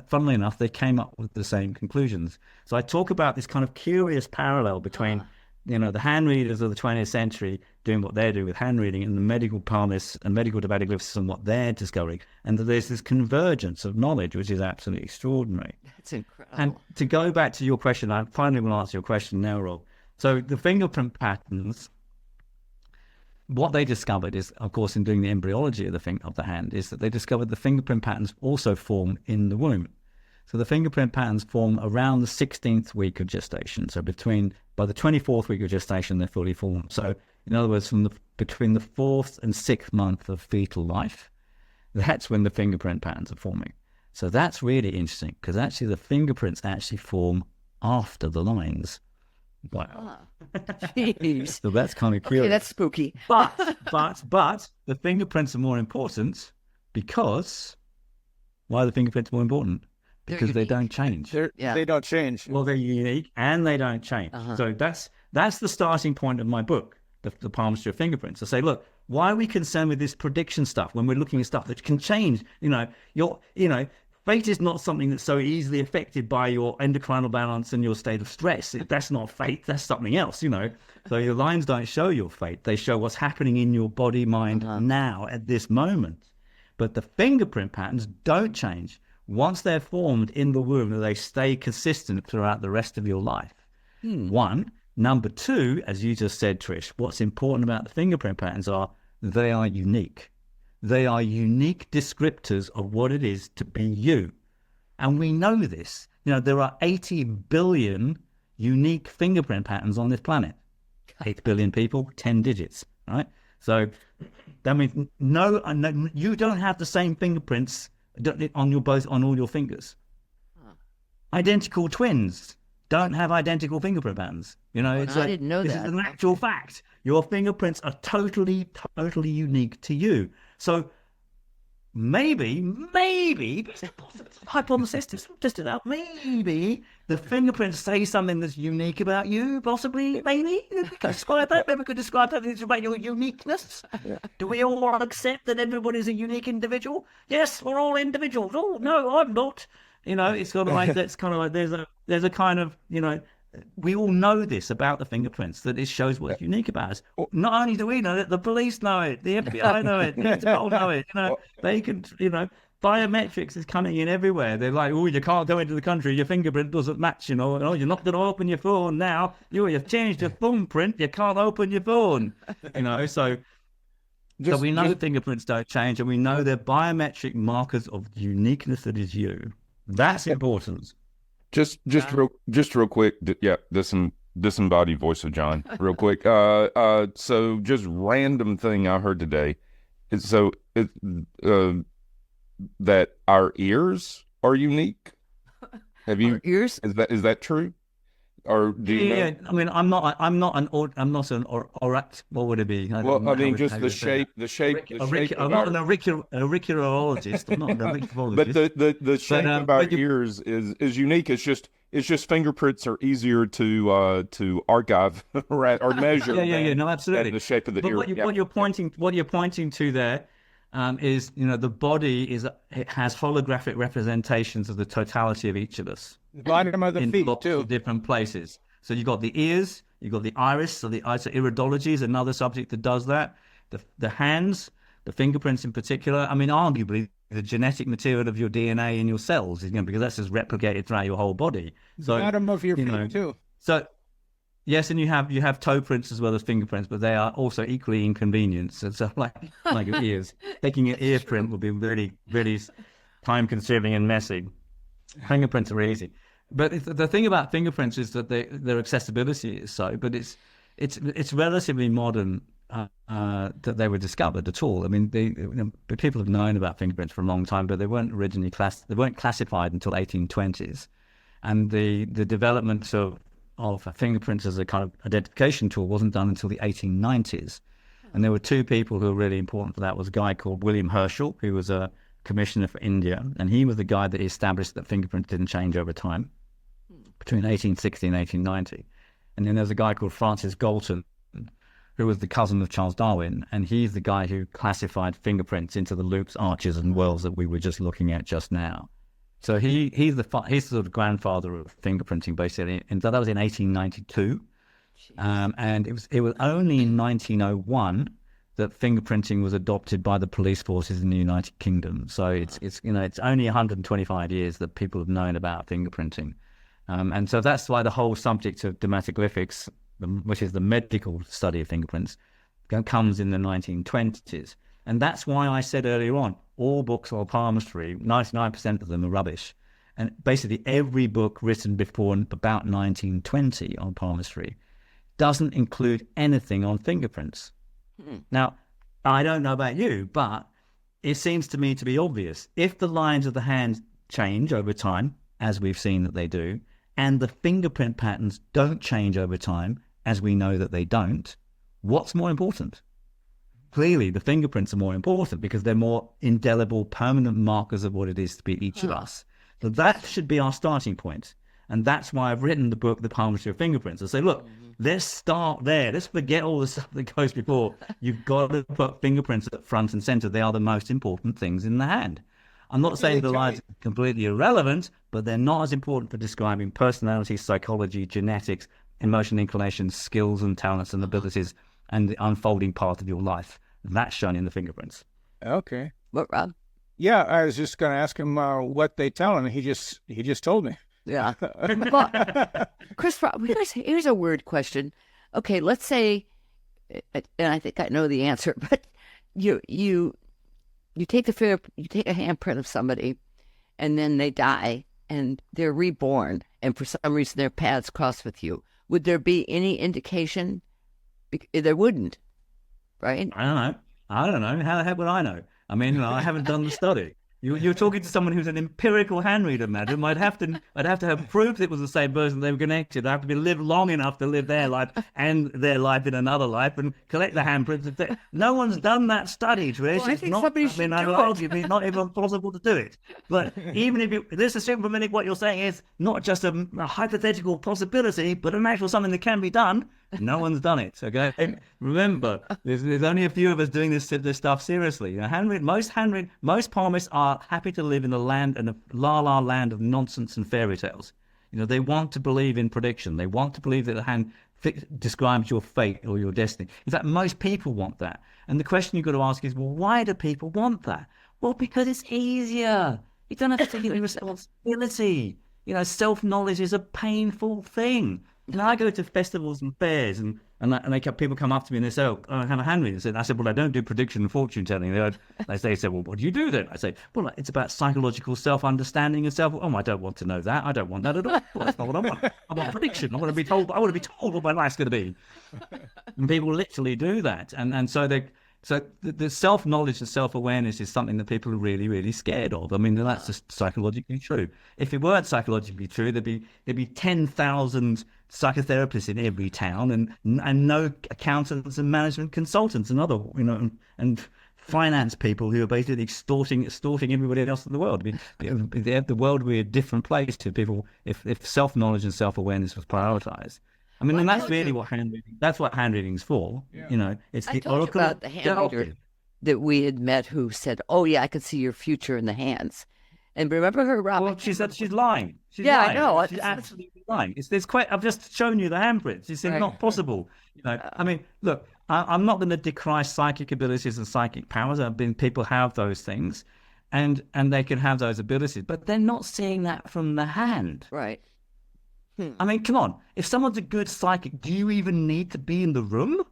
funnily enough, they came up with the same conclusions. So I talk about this kind of curious parallel between, the hand readers of the 20th century doing what they do with hand reading and the medical palmists and medical dermatoglyphs and what they're discovering. And there's this convergence of knowledge, which is absolutely extraordinary. That's incredible. And to go back to your question, I finally will answer your question now, Rob. So the fingerprint patterns, what they discovered is, of course, in doing the embryology of the hand, is that they discovered the fingerprint patterns also form in the womb. So the fingerprint patterns form around the 16th week of gestation. So by the 24th week of gestation, they're fully formed. So in other words, between the 4th and 6th month of fetal life, that's when the fingerprint patterns are forming. So that's really interesting because actually the fingerprints actually form after the lines. Wow. Jeez. So that's kind of curious. Okay, that's spooky. But the fingerprints are more important because why are the fingerprints more important? because they don't change. They don't change. Well, they're unique and they don't change. So that's the starting point of my book, the Palmistry of Fingerprints. I say, look, why are we concerned with this prediction stuff when we're looking at stuff that can change? Fate is not something that's so easily affected by your endocrinal balance and your state of stress. That's not fate. That's something else, So your lines don't show your fate. They show what's happening in your body, mind now at this moment. But the fingerprint patterns don't change. Once they're formed in the womb, they stay consistent throughout the rest of your life. One. Number two, as you just said, Trish, what's important about the fingerprint patterns are they are unique. They are unique descriptors of what it is to be you. And we know this. There are 80 billion unique fingerprint patterns on this planet. 8 billion people, 10 digits, right? So that means no, you don't have the same fingerprints on all your fingers. Identical twins don't have identical fingerprint patterns. I didn't know this that. This is an actual fact. Your fingerprints are totally unique to you. So maybe, hypothesis, just it out, maybe the fingerprints say something that's unique about you, possibly, maybe. Maybe we could describe that about your uniqueness. Yeah. Do we all want to accept that everybody's a unique individual? Yes, we're all individuals. Oh, no, I'm not. It's sort of like, that's kind of like, there's a kind of, we all know this about the fingerprints, that it shows what's unique about us. Not only do we know it, the police know it, the FBI know it, the Interpol know it. They can, biometrics is coming in everywhere. They're like, oh, you can't go into the country, your fingerprint doesn't match, oh, you're not going to open your phone now. You've changed your thumbprint, you can't open your phone. So we know fingerprints don't change, and we know they're biometric markers of uniqueness that is you. That's important. Just real quick. Yeah, disembodied voice of John. Real quick. So just random thing I heard today. That our ears are unique. Have you? Our ears? Is that true? Or do you know? I mean, I'm not an oract. What would it be? Just the shape. I'm not an auriculologist. I'm not an auriculologist. But the shape of our ears is unique. It's just fingerprints are easier to archive or measure. Yeah. No, absolutely. The shape of the ear. What you're pointing to there is, the body has holographic representations of the totality of each of us. The bottom of the in feet lots too. of different places. So you've got the ears, you've got the iris. So the iridology is another subject that does that. The hands, the fingerprints in particular. I mean, arguably the genetic material of your DNA in your cells, because that's just replicated throughout your whole body. So the bottom of your feet too. So yes, and you have toe prints as well as fingerprints, but they are also equally inconvenient. So like your ears, taking an ear print will be really, really time consuming and messy. Fingerprints are easy. But the thing about fingerprints is that their accessibility is so, but it's relatively modern that they were discovered at all. I mean, people have known about fingerprints for a long time, but they weren't originally classified until 1820s, and the development of fingerprints as a kind of identification tool wasn't done until the 1890s. And there were two people who were really important for that. There was a guy called William Herschel, who was a commissioner for India, and he was the guy that established that fingerprints didn't change over time between 1860 and 1890. And then there's a guy called Francis Galton, who was the cousin of Charles Darwin, and he's the guy who classified fingerprints into the loops, arches, and whorls that we were just looking at just now. So he's the sort of grandfather of fingerprinting, basically, and that was in 1892. And it was only in 1901 that fingerprinting was adopted by the police forces in the United Kingdom. So it's only 125 years that people have known about fingerprinting. And so that's why the whole subject of dermatoglyphics, which is the medical study of fingerprints, comes in the 1920s. And that's why I said earlier on, all books on palmistry, 99% of them are rubbish. And basically every book written before about 1920 on palmistry doesn't include anything on fingerprints. Now, I don't know about you, but it seems to me to be obvious. If the lines of the hand change over time, as we've seen that they do, and the fingerprint patterns don't change over time, as we know that they don't, what's more important? Clearly, the fingerprints are more important because they're more indelible, permanent markers of what it is to be each of us. So that should be our starting point. And that's why I've written the book, The Palmistry of Fingerprints. I say, look, let's start there. Let's forget all the stuff that goes before. You've got to put fingerprints at front and center. They are the most important things in the hand. I'm not saying the lines are completely irrelevant, but they're not as important for describing personality, psychology, genetics, emotional inclinations, skills and talents and abilities, and the unfolding part of your life. That's shown in the fingerprints. Okay. What, Rob? Yeah, I was just going to ask him what they tell him. He just told me. Yeah. Well, Chris, Rob, here's a weird question. Okay, let's say, and I think I know the answer, but you take a handprint of somebody, and then they die, and they're reborn, and for some reason their paths cross with you. Would there be any indication? There wouldn't, right? I don't know. How the heck would I know? I mean, I haven't done the study. You're talking to someone who's an empirical hand reader, madam. I'd have to have proof it was the same person they were connected. I have to live long enough to live their life and their life in another life and collect the handprints. No one's done that study, Trish. Well, I think somebody should do it. It's not even possible to do it. But even if let's assume for a minute what you're saying is not just a hypothetical possibility, but an actual something that can be done. No one's done it. Okay, and remember, there's only a few of us doing this stuff seriously. You know, most palmists are happy to live in the land and the la land of nonsense and fairy tales. You know, they want to believe in prediction. They want to believe that the hand describes your fate or your destiny. In fact, most people want that. And the question you've got to ask is, well, why do people want that? Well, because it's easier. You don't have to take any responsibility. You know, self-knowledge is a painful thing. You know, I go to festivals and fairs, and people come up to me and they say, "Oh, I have a hand reading." I said, "Well, I don't do prediction and fortune telling." They say, "Well, what do you do then?" I say, "Well, it's about psychological self-understanding and self." "Oh, I don't want to know that. I don't want that at all. Well, that's not what I want. I want prediction. I want to be told. I want to be told what my life's going to be." And people literally do that, and so the self-knowledge and self-awareness is something that people are really, really scared of. I mean, that's just psychologically true. If it weren't psychologically true, there'd be 10,000 psychotherapists in every town, and no accountants and management consultants and other, you know, and finance people who are basically extorting everybody else in the world. I mean, the world would be a different place to people if self-knowledge and self-awareness was prioritized. I mean, and that's really what hand reading is for. Yeah. You know, it's the oracle about the hand reader that we had met who said, "Oh yeah, I could see your future in the hands." And remember her, Rob? Well, she said she's lying. Yeah, lying. I know. She's absolutely lying. I've just shown you the handprints. It's not possible. You know, I mean, look, I'm not going to decry psychic abilities and psychic powers. People have those things, and they can have those abilities, but they're not seeing that from the hand. Right. I mean, come on. If someone's a good psychic, do you even need to be in the room?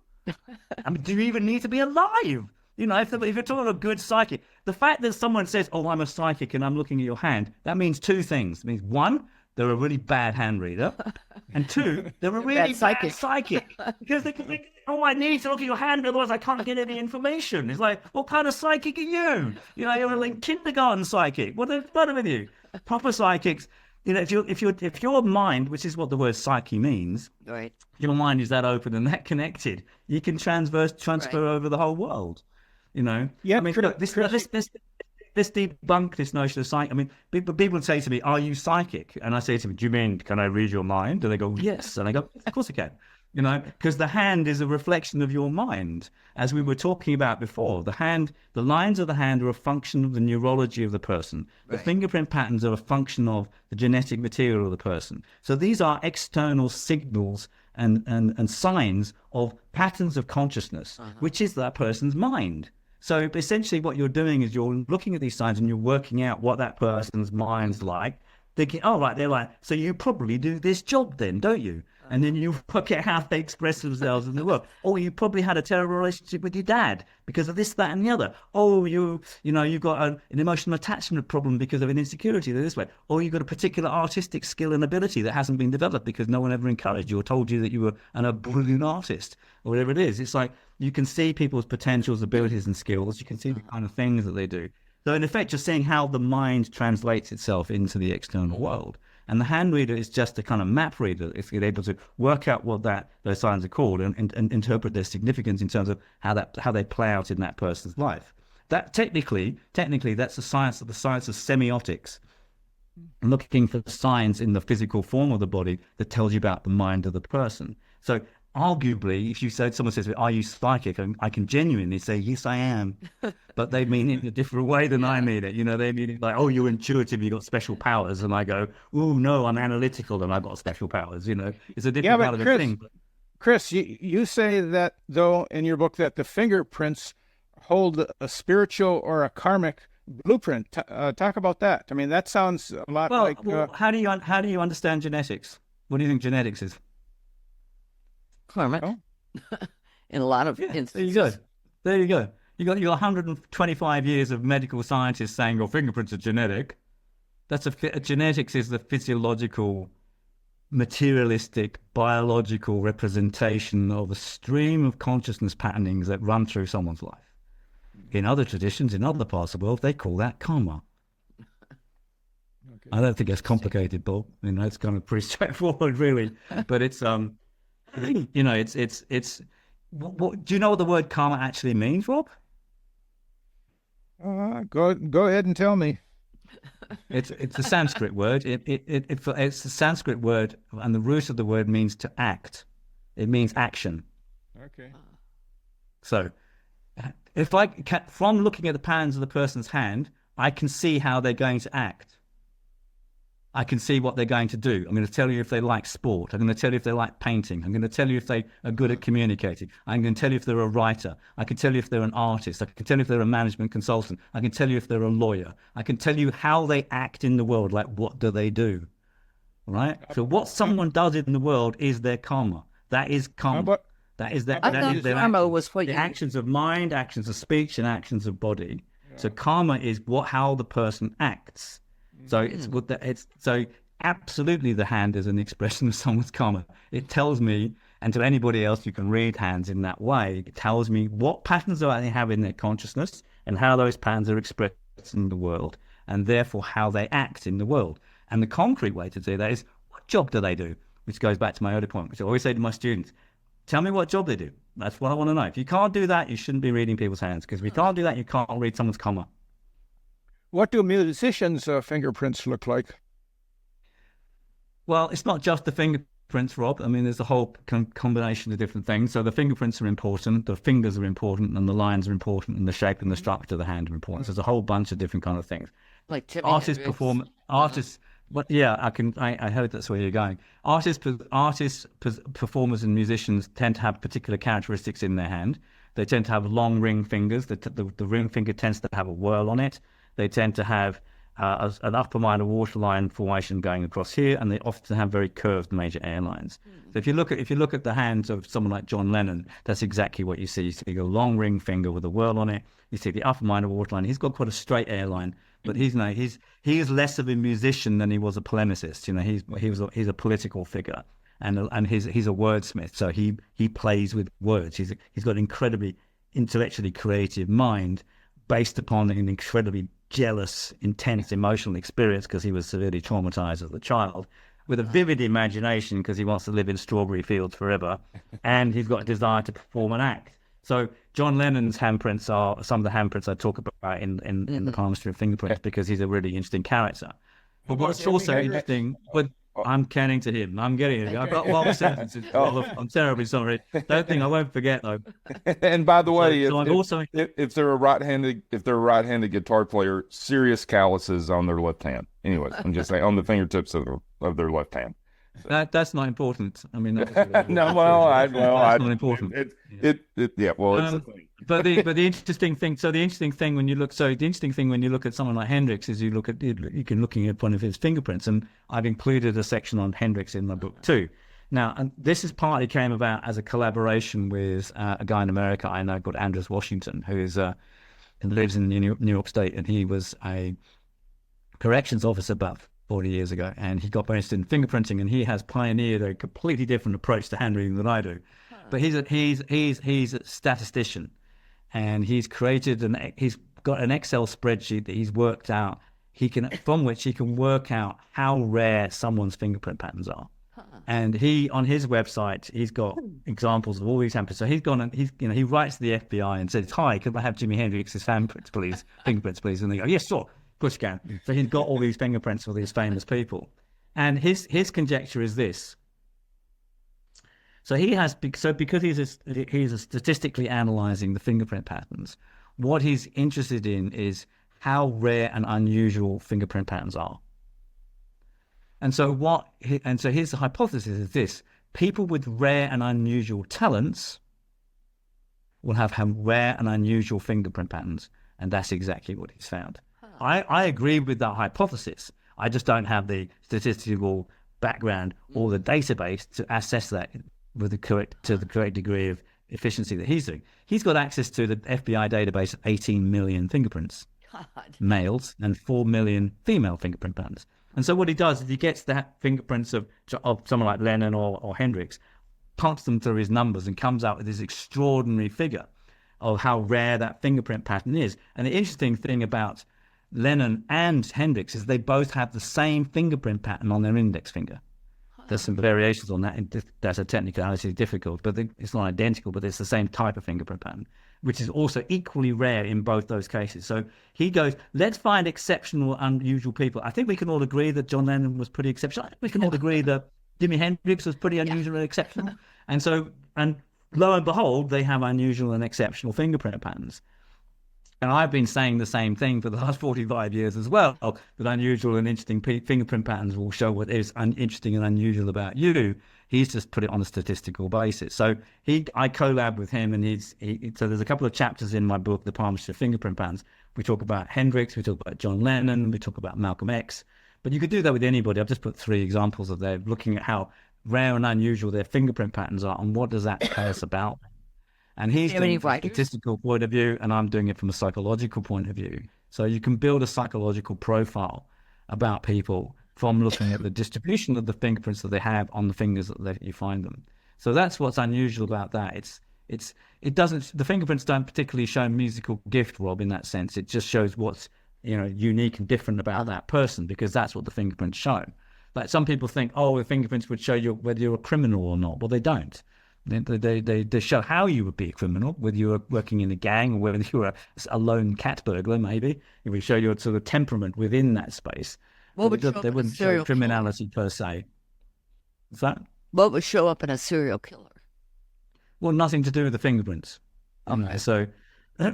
I mean, do you even need to be alive? You know, if you're talking about a good psychic, the fact that someone says, "Oh, I'm a psychic and I'm looking at your hand," that means two things. It means, one, they're a really bad hand reader, and two, they're a really bad psychic. Because they think, "Oh, I need to look at your hand, otherwise I can't get any information." It's like, what kind of psychic are you? You know, you're like kindergarten psychic. What's the matter with you? Proper psychics. You know, if your mind, which is what the word psyche means, right, your mind is that open and that connected, you can transfer over the whole world. You know, yeah. I mean, look, let's debunk this notion of psychic. I mean, people say to me, "Are you psychic?" And I say to them, "Do you mean can I read your mind?" And they go, "Yes." And I go, "Of course I can." You know, because the hand is a reflection of your mind. As we were talking about before, the lines of the hand are a function of the neurology of the person. The fingerprint patterns are a function of the genetic material of the person. So these are external signals and signs of patterns of consciousness, which is that person's mind. So essentially what you're doing is you're looking at these signs and you're working out what that person's mind's like, thinking, "Oh, right, they're like, so you probably do this job then, don't you?" And then you work out how they express themselves in the world. "Oh, you probably had a terrible relationship with your dad because of this, that, and the other. Oh, you've got an emotional attachment problem because of an insecurity this way. Or you've got a particular artistic skill and ability that hasn't been developed because no one ever encouraged you or told you that you were a brilliant artist," or whatever it is. It's like you can see people's potentials, abilities, and skills. You can see the kind of things that they do. So in effect, you're seeing how the mind translates itself into the external world. And the hand reader is just a kind of map reader. It's able to work out what those signs are called and interpret their significance in terms of how they play out in that person's life. That technically, that's the science of semiotics. looking for signs in the physical form of the body that tells you about the mind of the person. So arguably, if you said, someone says, are you psychic? I can genuinely say, yes, I am. But they mean it in a different way than I mean it. You know, they mean it like, oh, you're intuitive, you've got special powers. And I go, oh, no, I'm analytical and I've got special powers. You know, it's a different part of the thing. Chris, you say that, though, in your book, that the fingerprints hold a spiritual or a karmic blueprint. Talk about that. I mean, that sounds a lot like... Well, how do you understand genetics? What do you think genetics is? Karmic. Oh. In a lot of instances. There you go. You got your 125 years of medical scientists saying your fingerprints are genetic. Genetics is the physiological, materialistic, biological representation of a stream of consciousness patternings that run through someone's life. In other traditions, in other parts of the world, they call that karma. Okay. I don't think it's complicated, Bob. You know, it's kind of pretty straightforward, really. But it's you know, it's. What, do you know what the word karma actually means, Rob? Go ahead and tell me. It's a Sanskrit word. It's a Sanskrit word, and the root of the word means to act. It means action. Okay. So, if I can, from looking at the patterns of the person's hand, I can see how they're going to act. I can see what they're going to do. I'm going to tell you if they like sport. I'm going to tell you if they like painting. I'm going to tell you if they are good at communicating. I'm going to tell you if they're a writer. I can tell you if they're an artist. I can tell you if they're a management consultant. I can tell you if they're a lawyer. I can tell you how they act in the world, like what do they do, right? So what someone does in the world is their karma. That is karma. That is their karma was what the actions of mind, actions of speech, and actions of body. Yeah. So karma is how the person acts. So so absolutely the hand is an expression of someone's karma. It tells me, and to anybody else who can read hands in that way, it tells me what patterns do they have in their consciousness and how those patterns are expressed in the world, and therefore how they act in the world. And the concrete way to do that is, what job do they do? Which goes back to my earlier point, which I always say to my students, tell me what job they do. That's what I want to know. If you can't do that, you shouldn't be reading people's hands, because if you can't do that, you can't read someone's karma. What do musicians' fingerprints look like? Well, it's not just the fingerprints, Rob. I mean, there's a whole combination of different things. So the fingerprints are important, the fingers are important, and the lines are important, and the shape and the structure of the hand are important. So there's a whole bunch of different kind of things. Like artists, But yeah, I heard that's where you're going. Artists, performers, and musicians tend to have particular characteristics in their hand. They tend to have long ring fingers. The ring finger tends to have a whirl on it. They tend to have an upper minor waterline formation going across here, and they often have very curved major airlines. So if you look at the hands of someone like John Lennon, that's exactly what you see. You see a long ring finger with a whirl on it. You see the upper minor waterline. He's got quite a straight airline, but he is less of a musician than he was a polemicist. You know, he's a political figure, and he's a wordsmith. So he plays with words. He's got an incredibly intellectually creative mind based upon an incredibly jealous, intense emotional experience because he was severely traumatized as a child, with a vivid imagination because he wants to live in strawberry fields forever, and he's got a desire to perform an act. So John Lennon's handprints are some of the handprints I talk about in the Palmistry of Fingertips, because he's a really interesting character. But what's also interesting, but I'm canning to him. I'm getting it. I've got one sentence. I'm terribly sorry. Don't think I won't forget though. And by the way, if they're a right-handed guitar player, serious calluses on their left hand. Anyways, I'm just saying on the fingertips of their left hand. So. That's not important. I mean, that's not important. But the interesting thing. So the interesting thing when you look at someone like Hendrix is you can looking at one of his fingerprints, and I've included a section on Hendrix in my book too. Now, and this is partly came about as a collaboration with a guy in America I know called Andrew Washington, who lives in New York State, and he was a corrections officer about 40 years ago, and he got very interested in fingerprinting, and he has pioneered a completely different approach to handreading than I do. But he's a statistician, and he's got an Excel spreadsheet that he's worked out from which he can work out how rare someone's fingerprint patterns are. And on his website, he's got examples of all these handprints. So he's gone and he writes to the FBI and says, "Hi, could I have Jimi Hendrix's fingerprints, please? And they go, "Yes, sure. push can. So he's got all these fingerprints of these famous people. And his conjecture is this. So because he's statistically analyzing the fingerprint patterns, what he's interested in is how rare and unusual fingerprint patterns are. And so his hypothesis is this: people with rare and unusual talents will have rare and unusual fingerprint patterns, and that's exactly what he's found. I agree with that hypothesis. I just don't have the statistical background or the database to assess that with the correct degree of efficiency that he's doing. He's got access to the FBI database of 18 million fingerprints, males, and 4 million female fingerprint patterns. And so what he does is he gets the fingerprints of someone like Lennon or Hendrix, punts them through his numbers, and comes out with this extraordinary figure of how rare that fingerprint pattern is. And the interesting thing about Lennon and Hendrix is they both have the same fingerprint pattern on their index finger. There's some variations on that, and that's a technicality, difficult, but it's not identical, but it's the same type of fingerprint pattern, which is also equally rare in both those cases. So he goes, let's find exceptional, unusual people. I think we can all agree that John Lennon was pretty exceptional. I think we can all agree that Jimi Hendrix was pretty unusual and exceptional. And lo and behold, they have unusual and exceptional fingerprint patterns. And I've been saying the same thing for the last 45 years as well, that unusual and interesting fingerprint patterns will show what is interesting and unusual about you. He's just put it on a statistical basis. So I collab with him, and so there's a couple of chapters in my book, The Palmistry of Fingerprint Patterns. We talk about Hendrix, we talk about John Lennon, we talk about Malcolm X. But you could do that with anybody. I've just put 3 examples of there, looking at how rare and unusual their fingerprint patterns are, and what does that tell us about them. And he's doing it from a statistical point of view, and I'm doing it from a psychological point of view. So you can build a psychological profile about people from looking at the distribution of the fingerprints that they have on the fingers that you find them. So that's what's unusual about that. The fingerprints don't particularly show musical gift, Rob, in that sense. It just shows what's unique and different about that person, because that's what the fingerprints show. Like some people think, the fingerprints would show you whether you're a criminal or not. Well, they don't. They show how you would be a criminal, whether you were working in a gang or whether you were a lone cat burglar, maybe. It would show your sort of temperament within that space. They wouldn't show criminality per se. What's that? What would show up in a serial killer? Well, nothing to do with the fingerprints. Okay. So, you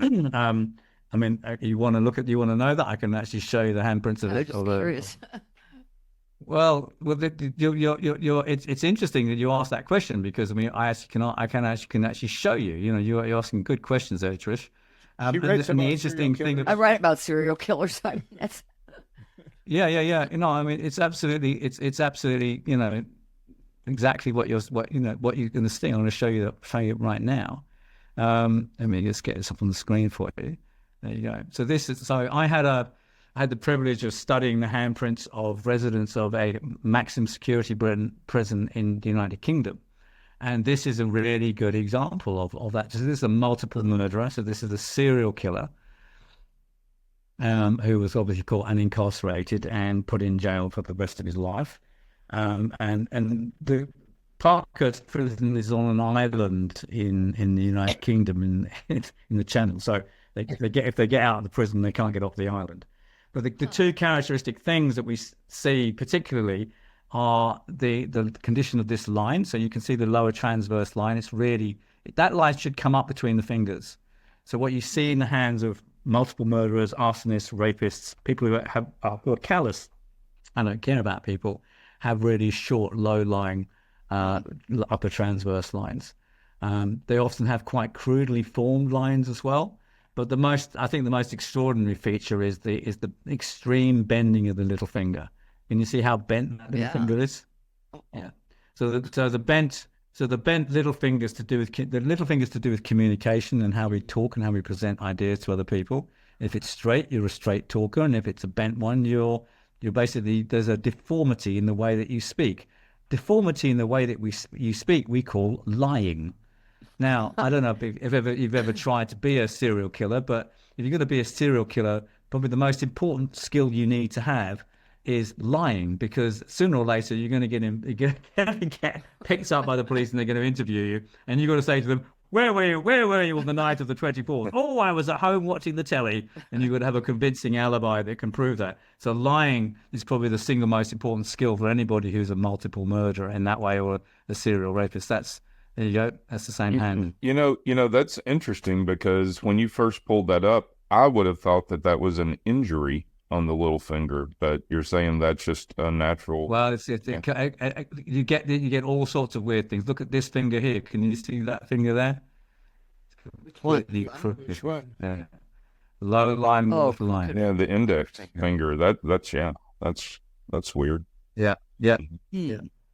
want to know that? I can actually show you the handprints of it. I'm just curious. Well, it's interesting that you asked that question, because I can actually show you. You're asking good questions there, Trish. And the interesting thing, I write about serial killers. Yeah. It's absolutely exactly what you're going to see. I'm going to show you it right now. Let me just get this up on the screen for you. There you go. So I had the privilege of studying the handprints of residents of a maximum security prison in the United Kingdom. And this is a really good example of that. So this is a multiple murderer. So this is a serial killer who was obviously caught and incarcerated and put in jail for the rest of his life. And the Parkhurst prison is on an island in the United Kingdom in the Channel. So if they get out of the prison, they can't get off the island. But the 2 characteristic things that we see particularly are the condition of this line. So you can see the lower transverse line. That line should come up between the fingers. So what you see in the hands of multiple murderers, arsonists, rapists, people who are callous and don't care about people, have really short, low-lying upper transverse lines. They often have quite crudely formed lines as well. But the most extraordinary feature is the extreme bending of the little finger. Can you see how bent that little finger is? Yeah. So the bent little fingers to do with communication and how we talk and how we present ideas to other people. If it's straight, you're a straight talker, and if it's a bent one, you're basically, there's a deformity in the way that you speak. Deformity in the way that you speak we call lying. Now, I don't know if you've ever tried to be a serial killer, but if you're going to be a serial killer, probably the most important skill you need to have is lying, because sooner or later you're going to get picked up by the police and they're going to interview you, and you've got to say to them, Where were you? Where were you on the night of the 24th? Oh, I was at home watching the telly. And you would have a convincing alibi that can prove that. So lying is probably the single most important skill for anybody who's a multiple murderer in that way, or a serial rapist. There you go. That's the same hand. You know, that's interesting, because when you first pulled that up, I would have thought that was an injury on the little finger, but you're saying that's just a natural. Well, you get all sorts of weird things. Look at this finger here. Can you see that finger there? Which one? Yeah. Low line, off line. Yeah, the index finger. That's weird. Yeah.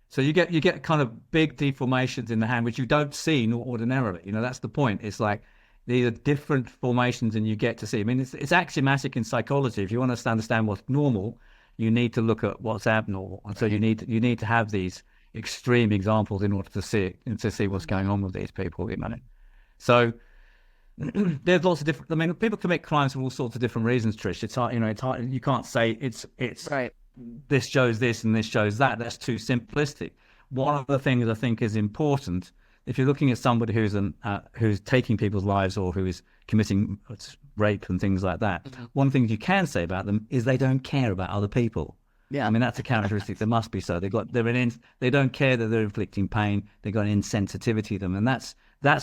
So you get kind of big deformations in the hand, which you don't see ordinarily. You know, that's the point. It's like these are different formations, and you get to see. I mean, it's axiomatic in psychology. If you want to understand what's normal, you need to look at what's abnormal. And so you need to have these extreme examples in order to see what's going on with these people. You know? So there's lots of different. I mean, people commit crimes for all sorts of different reasons, Trish. It's hard. You know, it's hard. You can't say it's right. This shows this and this shows that. That's too simplistic. One of the things I think is important, if you're looking at somebody who's taking people's lives, or who is committing rape and things like that, one thing you can say about them is they don't care about other people. Yeah, I mean, that's a characteristic. They must be so. They don't care that they're inflicting pain. They've got an insensitivity to them, and that's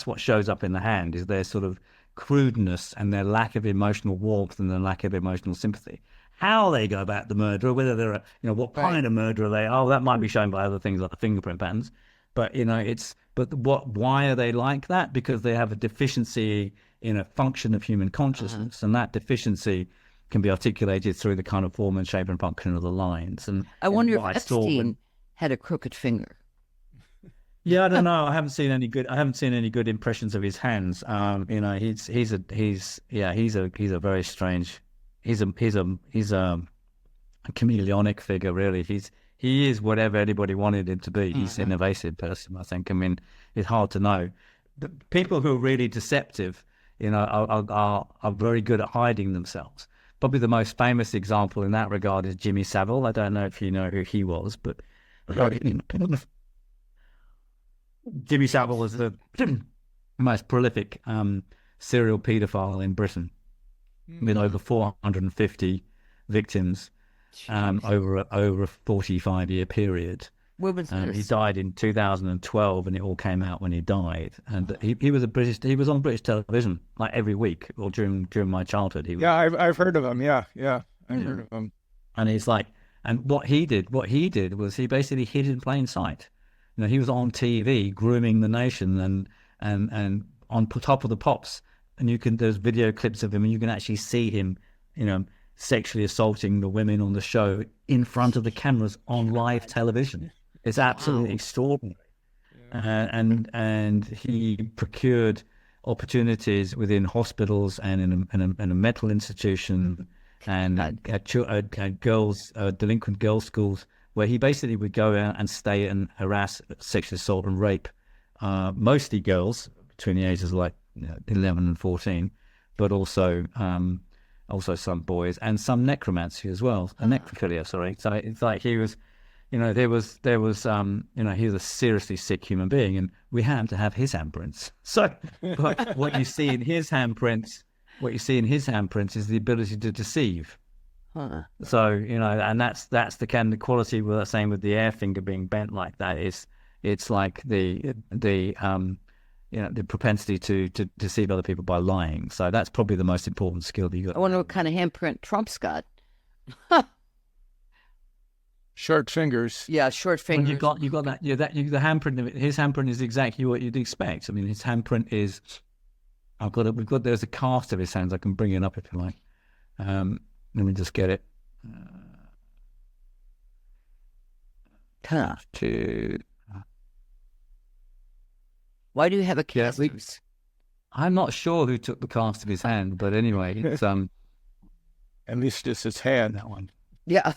what shows up in the hand, is their sort of crudeness and their lack of emotional warmth and their lack of emotional sympathy. How they go about the murder, whether they're what kind of murderer they are, that might be shown by other things like the fingerprint patterns. But why are they like that? Because they have a deficiency in a function of human consciousness, and that deficiency can be articulated through the kind of form and shape and function of the lines. And I wonder if Epstein had a crooked finger. Yeah, I don't know. I haven't seen any good impressions of his hands. He's a very strange. He's a chameleonic figure, really. He is whatever anybody wanted him to be. He's an evasive person, I think. I mean, it's hard to know. The people who are really deceptive, are very good at hiding themselves. Probably the most famous example in that regard is Jimmy Savile. I don't know if you know who he was, but Jimmy Savile was the most prolific serial paedophile in Britain, with over 450 victims over a 45-year period. He died in 2012, and it all came out when he died. And he was on British television like every week, or during my childhood. I've heard of him. Yeah, I've heard of him. And he's like, and what he did was he basically hid in plain sight. He was on TV grooming the nation and on top of the pops. And there's video clips of him, and you can actually see him, sexually assaulting the women on the show in front of the cameras on live television. It's absolutely extraordinary. Yeah. And he procured opportunities within hospitals and in a mental institution and at delinquent girls' schools, where he basically would go out and stay and harass, sexually assault and rape mostly girls between the ages of 11 and 14, but also some boys and some necromancy as well, necrophilia. Sorry. So it's like he was, he was a seriously sick human being, and we happen to have his handprints. So, but what you see in his handprints is the ability to deceive. So and that's the kind of quality we're saying with the air finger being bent like that. It's like the propensity to deceive other people by lying. So that's probably the most important skill that you got. I wonder what kind of handprint Trump's got. Short fingers. Yeah, short fingers. Well, you got that. Yeah, the handprint of it. His handprint is exactly what you'd expect. I mean, his handprint is. There's a cast of his hands. I can bring it up if you like. Let me just get it. Why do you have a cast? I'm not sure who took the cast of his hand, but anyway, it's at least it's his hand. That one. Yeah.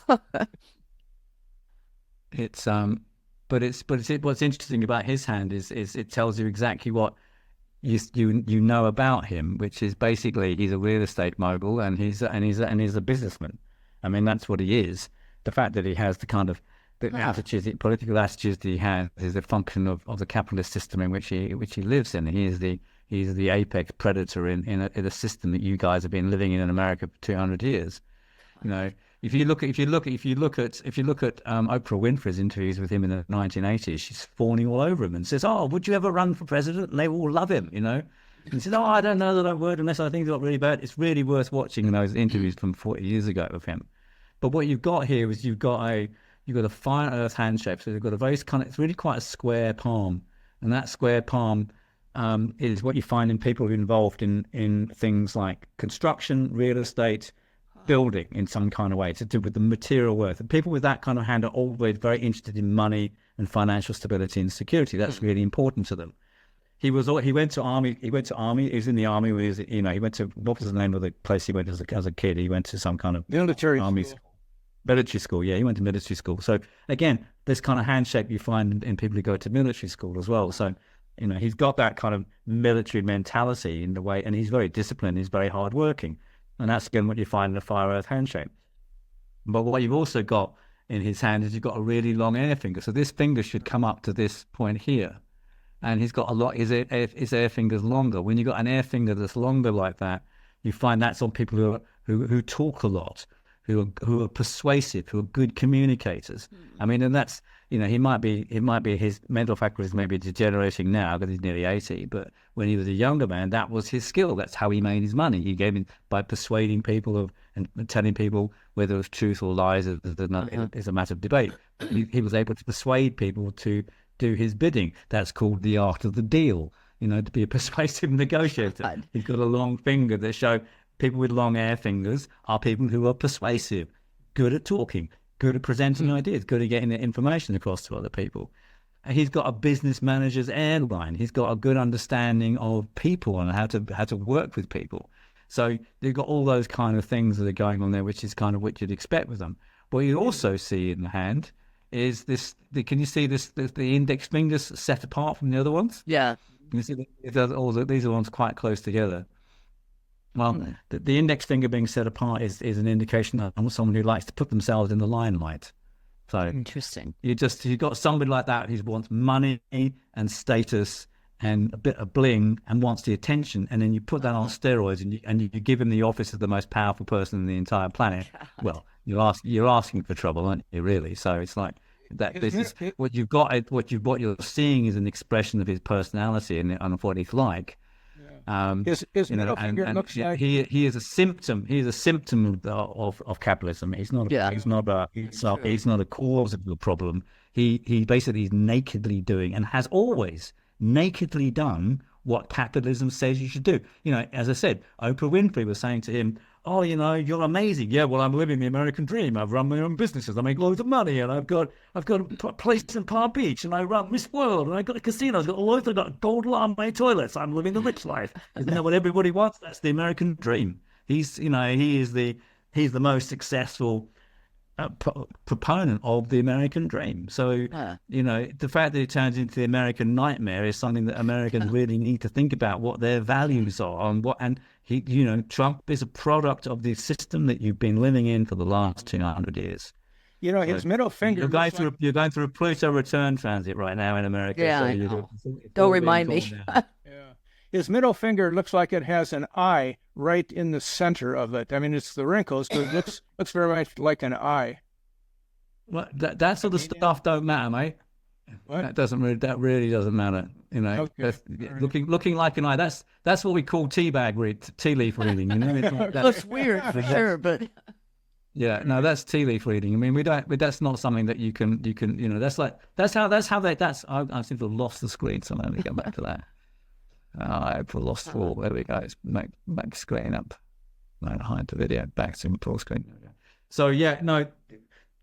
It's what's interesting about his hand is it tells you exactly what you know about him, which is basically he's a real estate mogul and he's a businessman. I mean, that's what he is. The fact that he has the kind of the attitudes, the political attitudes that he has is a function of the capitalist system in which he lives in. He's the apex predator in a system that you guys have been living in America for 200 years. You know, if you look at Oprah Winfrey's interviews with him in the 1980s, she's fawning all over him and says, "Oh, would you ever run for president?" And they all love him, you know. And he says, "Oh, I don't know that I would unless I think it got really bad." It's really worth watching those interviews from 40 years ago of him. But what you've got here is you've got a fire earth handshake. So you've got a very it's really quite a square palm, and that square palm is what you find in people involved in things like construction, real estate, building in some kind of way to do with the material worth. And people with that kind of hand are always very interested in money and financial stability and security. That's really important to them. He went to army. He was in the army. He went to, what was the name of the place he went as a kid? He went to some kind of military school. Yeah, he went to military school. So again, this kind of handshake you find in people who go to military school as well. So, you know, he's got that kind of military mentality in the way, and he's very disciplined. He's very hardworking. And that's, again, what you find in a fire earth handshake. But what you've also got in his hand is you've got a really long air finger. So this finger should come up to this point here. And he's got a lot, his air finger's longer. When you've got an air finger that's longer like that, you find that's on people who talk a lot, who are persuasive, who are good communicators. I mean, and that's, you know, he might be his mental faculties may be degenerating now because he's nearly 80, but when he was a younger man, that was his skill. That's how he made his money. He gave it by persuading people and telling people whether it was truth or lies is a matter of debate. He was able to persuade people to do his bidding. That's called the art of the deal, you know, to be a persuasive negotiator. He's got a long finger that show people with long air fingers are people who are persuasive, good at talking, good at presenting ideas, good at getting the information across to other people. And he's got a business manager's airline. He's got a good understanding of people and how to work with people. So you've got all those kind of things that are going on there, which is kind of what you'd expect with them. What you also see in the hand is this. Can you see this? The index fingers set apart from the other ones. Yeah. You see these are ones quite close together. Well, the index finger being set apart is an indication of someone who likes to put themselves in the limelight. So interesting. You've got somebody like that who wants money and status and a bit of bling and wants the attention, and then you put that on steroids and you give him the office of the most powerful person in the entire planet. Well, you're asking for trouble, aren't you? Really? So it's like that. This is what you've got. What you're seeing is an expression of his personality and what he's like. His middle finger looks like he is a symptom. He is a symptom of capitalism. He's not a cause of the problem. He basically is nakedly doing and has always nakedly done what capitalism says you should do. You know, as I said, Oprah Winfrey was saying to him, "Oh, you know, you're amazing. Yeah, well, I'm living the American dream. I've run my own businesses. I make loads of money, and I've got a place in Palm Beach, and I run Miss World, and I've got a casino. I've got gold latte toilets. I'm living the rich life. Isn't that what everybody wants? That's the American dream." He's the most successful proponent of the American dream. So, you know, the fact that it turns into the American nightmare is something that Americans really need to think about what their values are and Trump is a product of the system that you've been living in for the last 200 years. You know, his middle finger. You're going through a Pluto return transit right now in America. Yeah, so I know. Don't remind me. His middle finger looks like it has an eye right in the center of it. I mean, it's the wrinkles, but it looks very much like an eye. Well, that sort of stuff don't matter, mate. What? That really doesn't matter. You know, Okay. looking like an eye. That's what we call tea leaf reading. You know, it's like that. Looks weird for sure, but yeah, no, that's tea leaf reading. I mean, that's not something that you can. You know, I seem to have lost the screen. So let me go back to that. I've lost all. There we go. It's back screen up. No, hide the video. Back to full screen. So yeah, no.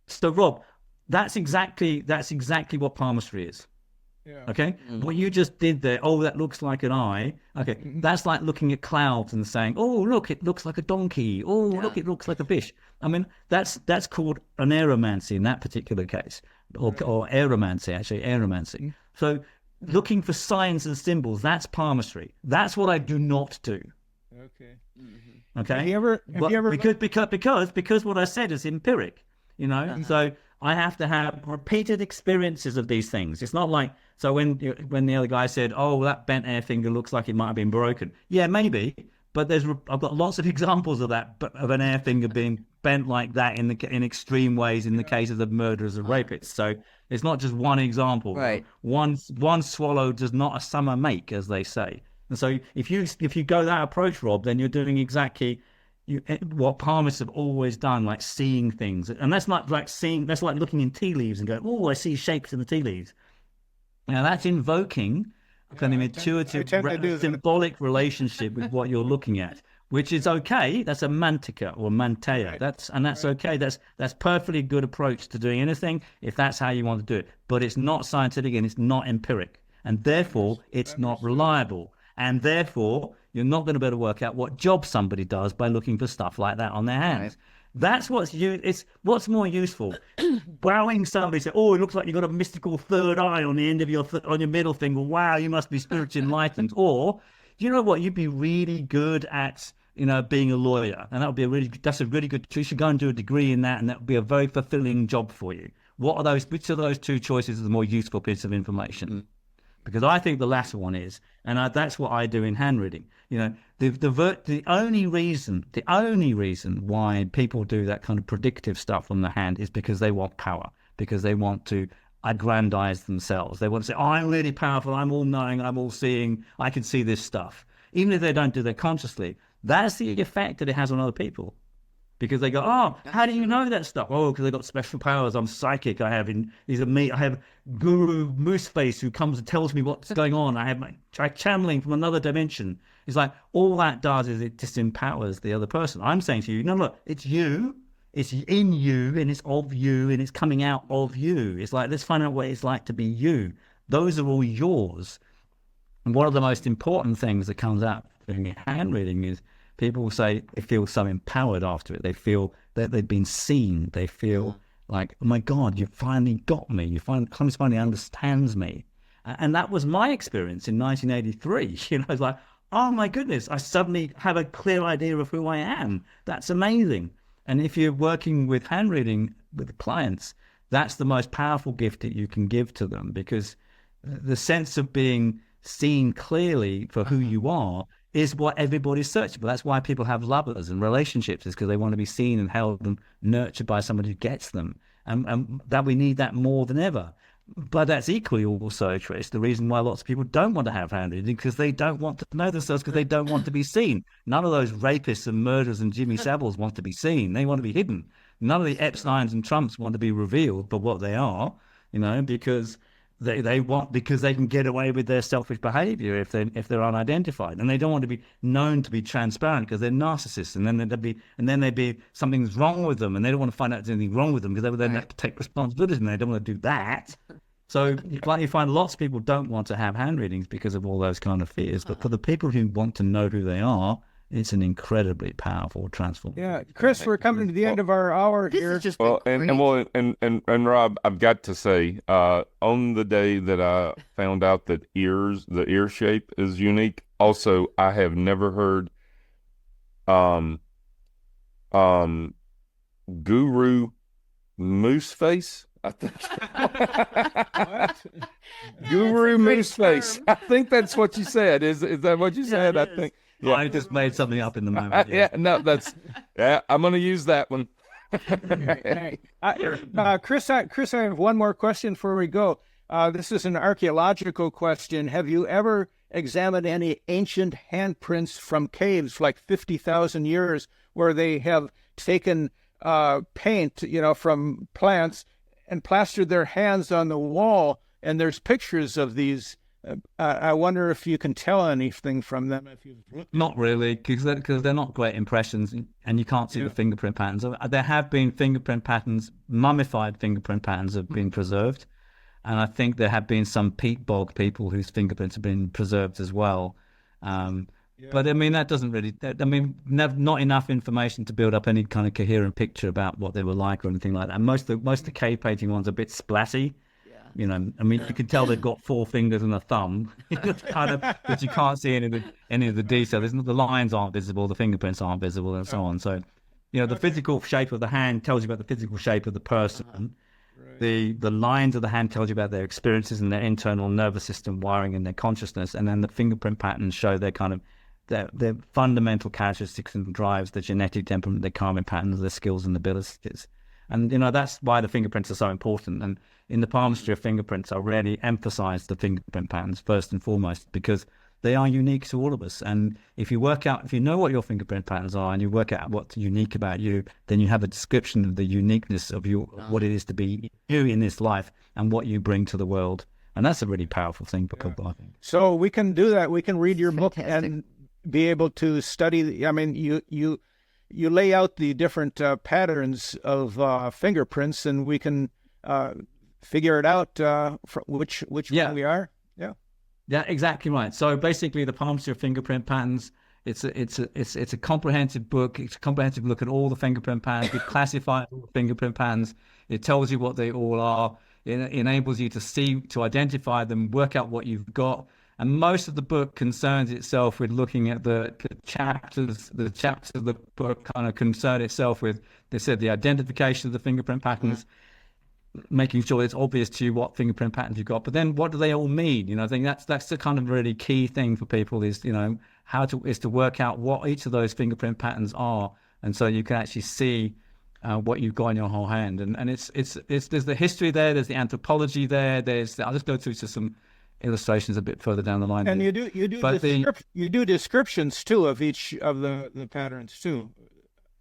So Rob, that's exactly what palmistry is. Yeah. Okay. What you just did there. Oh, that looks like an eye. Okay. That's like looking at clouds and saying, "Oh, look, it looks like a donkey. Oh, look, it looks like a fish." I mean, that's called an aeromancy in that particular case, or aeromancy, actually aeromancy. So. Looking for signs and symbols, that's palmistry. That's what I do not do. Okay. Okay. Have you ever because what I said is empiric, you know. So I have to have repeated experiences of these things. It's not like, so when the other guy said, oh, that bent air finger looks like it might have been broken. Yeah, maybe. But I've got lots of examples of that, of an air finger being bent like that in extreme ways in the case of the murderers and rapists. So it's not just one example. Right. One swallow does not a summer make, as they say. And so if you go that approach, Rob, then you're doing exactly what palmists have always done, like seeing things. And that's not like seeing. That's like looking in tea leaves and going, oh, I see shapes in the tea leaves. Now that's invoking kind of intuitive, symbolic relationship with what you're looking at, which is okay. That's a mantica or manteia. Right. That's okay. That's perfectly good approach to doing anything if that's how you want to do it. But it's not scientific and it's not empiric, and therefore it's not reliable, and therefore you're not going to be able to work out what job somebody does by looking for stuff like that on their hands. Right. That's it's what's more useful. Wowing somebody, say, "Oh, it looks like you've got a mystical third eye on the end of on your middle finger. Wow, you must be spiritually enlightened." Or, you know what? You'd be really good at, being a lawyer, and that's a really good. You should go and do a degree in that, and that would be a very fulfilling job for you. Which of those two choices is the more useful piece of information? Because I think the latter one is, and that's what I do in hand reading. The only reason why people do that kind of predictive stuff on the hand is because they want power, because they want to aggrandize themselves. They want to say, "Oh, I'm really powerful. I'm all knowing. I'm all seeing. I can see this stuff." Even if they don't do that consciously, that's the effect that it has on other people. Because they go, "Oh, how do you know that stuff?" "Oh, because I got special powers. I'm psychic. I have Guru Mooseface who comes and tells me what's going on. I have my channeling from another dimension." It's like all that does is it just empowers the other person. I'm saying to you, no, look, it's you, it's in you, and it's of you, and it's coming out of you. It's like, let's find out what it's like to be you. Those are all yours. And one of the most important things that comes out in hand reading is people will say they feel so empowered after it. They feel that they've been seen. They feel like, "Oh my God, you finally got me. Somebody finally understands me." And that was my experience in 1983. It's like, oh my goodness, I suddenly have a clear idea of who I am. That's amazing. And if you're working with hand reading with clients, that's the most powerful gift that you can give to them, because the sense of being seen clearly for who you are is what everybody's searching for. That's why people have lovers and relationships, is because they want to be seen and held and nurtured by somebody who gets them. And that we need that more than ever. But that's equally also, Trish, the reason why lots of people don't want to have hand reading, because they don't want to know themselves, because they don't want to be seen. None of those rapists and murderers and Jimmy Saviles want to be seen. They want to be hidden. None of the Epsteins and Trumps want to be revealed for what they are, because because they can get away with their selfish behavior if they're unidentified, and they don't want to be known to be transparent because they're narcissists, and then they'd be something's wrong with them, and they don't want to find out there's anything wrong with them because they would then have to take responsibility, and they don't want to do that. So you find lots of people don't want to have hand readings because of all those kind of fears. But for the people who want to know who they are, it's an incredibly powerful transformation. Yeah, Chris, we're coming to the end of our hour here. And Rob, I've got to say, on the day that I found out that the ear shape is unique, also I have never heard Guru Mooseface. I think Guru Mooseface. I think that's what you said. Is that what you said? I think. Yeah. I just made something up in the moment. I'm going to use that one. Chris, I have one more question before we go. This is an archaeological question. Have you ever examined any ancient handprints from caves like 50,000 years where they have taken paint, from plants and plastered their hands on the wall, and there's pictures of these? I wonder if you can tell anything from them. Not really, because they're not great impressions, and you can't see the fingerprint patterns. There have been fingerprint patterns, mummified fingerprint patterns have been preserved, and I think there have been some peat bog people whose fingerprints have been preserved as well. But I mean, that doesn't really. Not enough information to build up any kind of coherent picture about what they were like or anything like that. And most of the cave painting ones are a bit splatty. You can tell they've got 4 fingers and a thumb, but you can't see any of the detail. The lines aren't visible, the fingerprints aren't visible, and so on. So, the physical shape of the hand tells you about the physical shape of the person, The lines of the hand tells you about their experiences and their internal nervous system wiring and their consciousness, and then the fingerprint patterns show their kind of their fundamental characteristics and drives, the genetic temperament, their karmic patterns, their skills and abilities. And that's why the fingerprints are so important. And in the Palmistry of Fingerprints, I really emphasize the fingerprint patterns first and foremost, because they are unique to all of us. And if you know what your fingerprint patterns are and you work out what's unique about you, then you have a description of the uniqueness of what it is to be you in this life and what you bring to the world. And that's a really powerful thing for people, I think. So we can do that. We can read your book and be able to study. I mean, you lay out the different patterns of fingerprints, and we can figure it out which one we are. Yeah, exactly right. So basically, the Palmistry of Fingerprint Patterns, it's a comprehensive book. It's a comprehensive look at all the fingerprint patterns. It classifies all the fingerprint patterns. It tells you what they all are. It enables you to identify them, work out what you've got. And most of the book concerns itself with looking at the chapters. The chapters of the book kind of concern itself with, they said, the identification of the fingerprint patterns, making sure it's obvious to you what fingerprint patterns you've got. But then what do they all mean? I think that's the kind of really key thing for people is, to work out what each of those fingerprint patterns are. And so you can actually see what you've got in your whole hand. And it's there's the history there, there's the anthropology there, I'll just go through to some illustrations a bit further down the line. And you do descriptions too of each of the patterns too.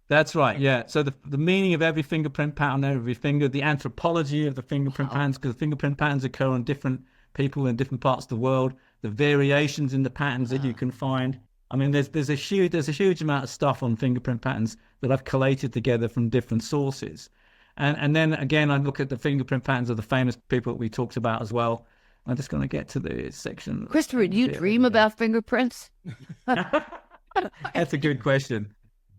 That's right, yeah. So the meaning of every fingerprint pattern, every finger, the anthropology of the fingerprint patterns, because fingerprint patterns occur on different people in different parts of the world, the variations in the patterns that you can find. I mean, there's a huge amount of stuff on fingerprint patterns that I've collated together from different sources. And then again, I look at the fingerprint patterns of the famous people that we talked about as well. I'm just going to get to the section. Christopher, do you dream about fingerprints? That's a good question.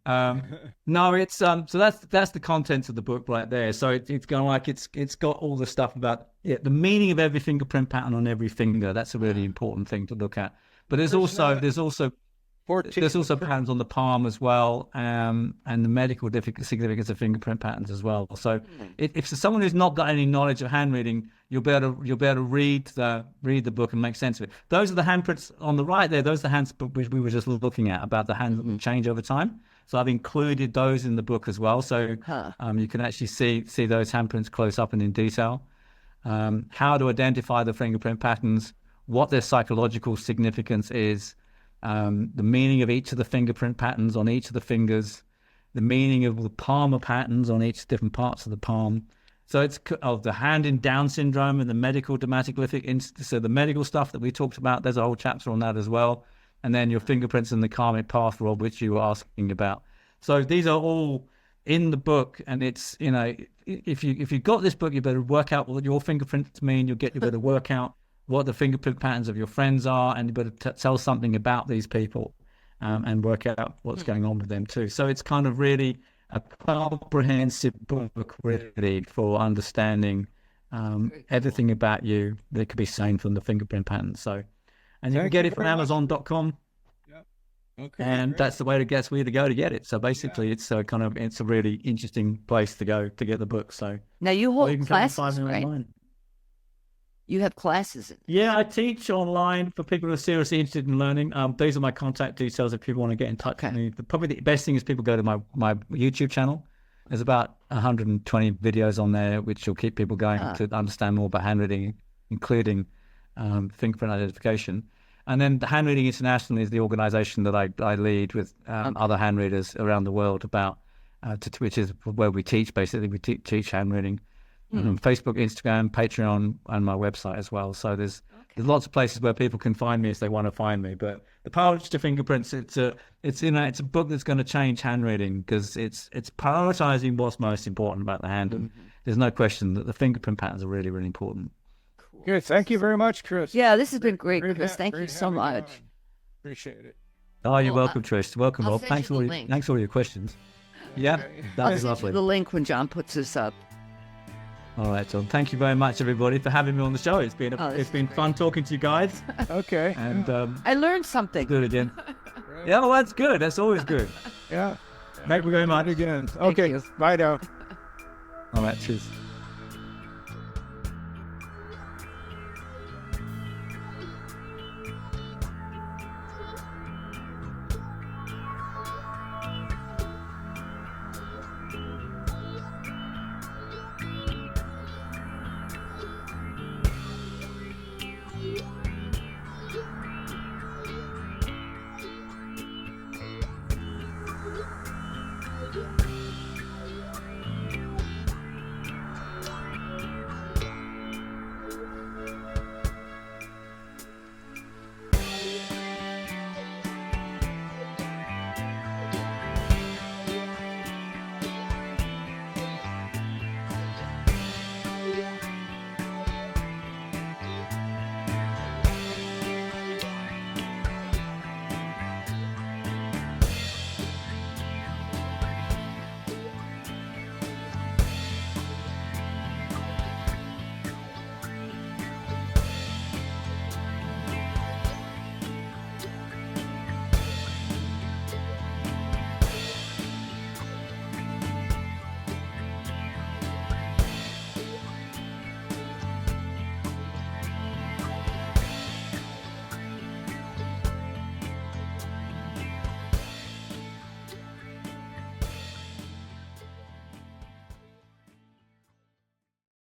No, it's so that's the contents of the book right there. So it's going like it's got all the stuff about the meaning of every fingerprint pattern on every finger. That's a really important thing to look at. But there's also patterns on the palm as well, and the medical significance of fingerprint patterns as well. So if someone who's not got any knowledge of hand reading, you'll be able to read the book and make sense of it. Those are the handprints on the right there. Those are the hands which we were just looking at, about the hands that change over time. So I've included those in the book as well. So you can actually see those handprints close up and in detail. How to identify the fingerprint patterns, what their psychological significance is, the meaning of each of the fingerprint patterns on each of the fingers, the meaning of the palmar patterns on each different parts of the palm. So it's of the hand in Down syndrome and the medical dermatoglyphic. So the medical stuff that we talked about, there's a whole chapter on that as well. And then your fingerprints and the karmic path, Rob, which you were asking about. So these are all in the book, and it's, if you got this book, you better work out what your fingerprints mean. You better work out what the fingerprint patterns of your friends are, and you better tell something about these people, and work out what's going on with them too. So it's kind of really a comprehensive book, really, for understanding everything about you that could be seen from the fingerprint patterns. So. And you can get it from Amazon.com. Okay, and great. That's the way to get it. So basically, it's a really interesting place to go to get the book. So now you hold classes, right? Online. You have classes. Yeah, I teach online for people who are seriously interested in learning. These are my contact details if people want to get in touch with me. Probably the best thing is people go to my YouTube channel. There's about 120 videos on there, which will keep people going to understand more about handwriting, including fingerprint identification. And then the Handreading International is the organization that I lead with other hand readers around the world, which is where we teach, basically. We teach hand reading. Facebook, Instagram, Patreon, and my website as well. So there's lots of places where people can find me if they want to find me. But the Palmistry of Fingerprints, it's a book that's going to change hand reading, because it's prioritizing what's most important about the hand. And there's no question that the fingerprint patterns are really, really important. Good. Thank you very much, Chris. Yeah, this has been great, Chris. Thank you so much. Appreciate it. Oh, you're welcome, Trish. Welcome, Rob. Thanks for all your questions. Yeah, that was lovely. The link when John puts this up. All right, John. Thank you very much, everybody, for having me on the show. It's been fun talking to you guys. Okay. And I learned something. Do it again. Yeah, well, that's good. That's always good. Yeah. Thank you very much again. Okay. Bye now. All right. Cheers.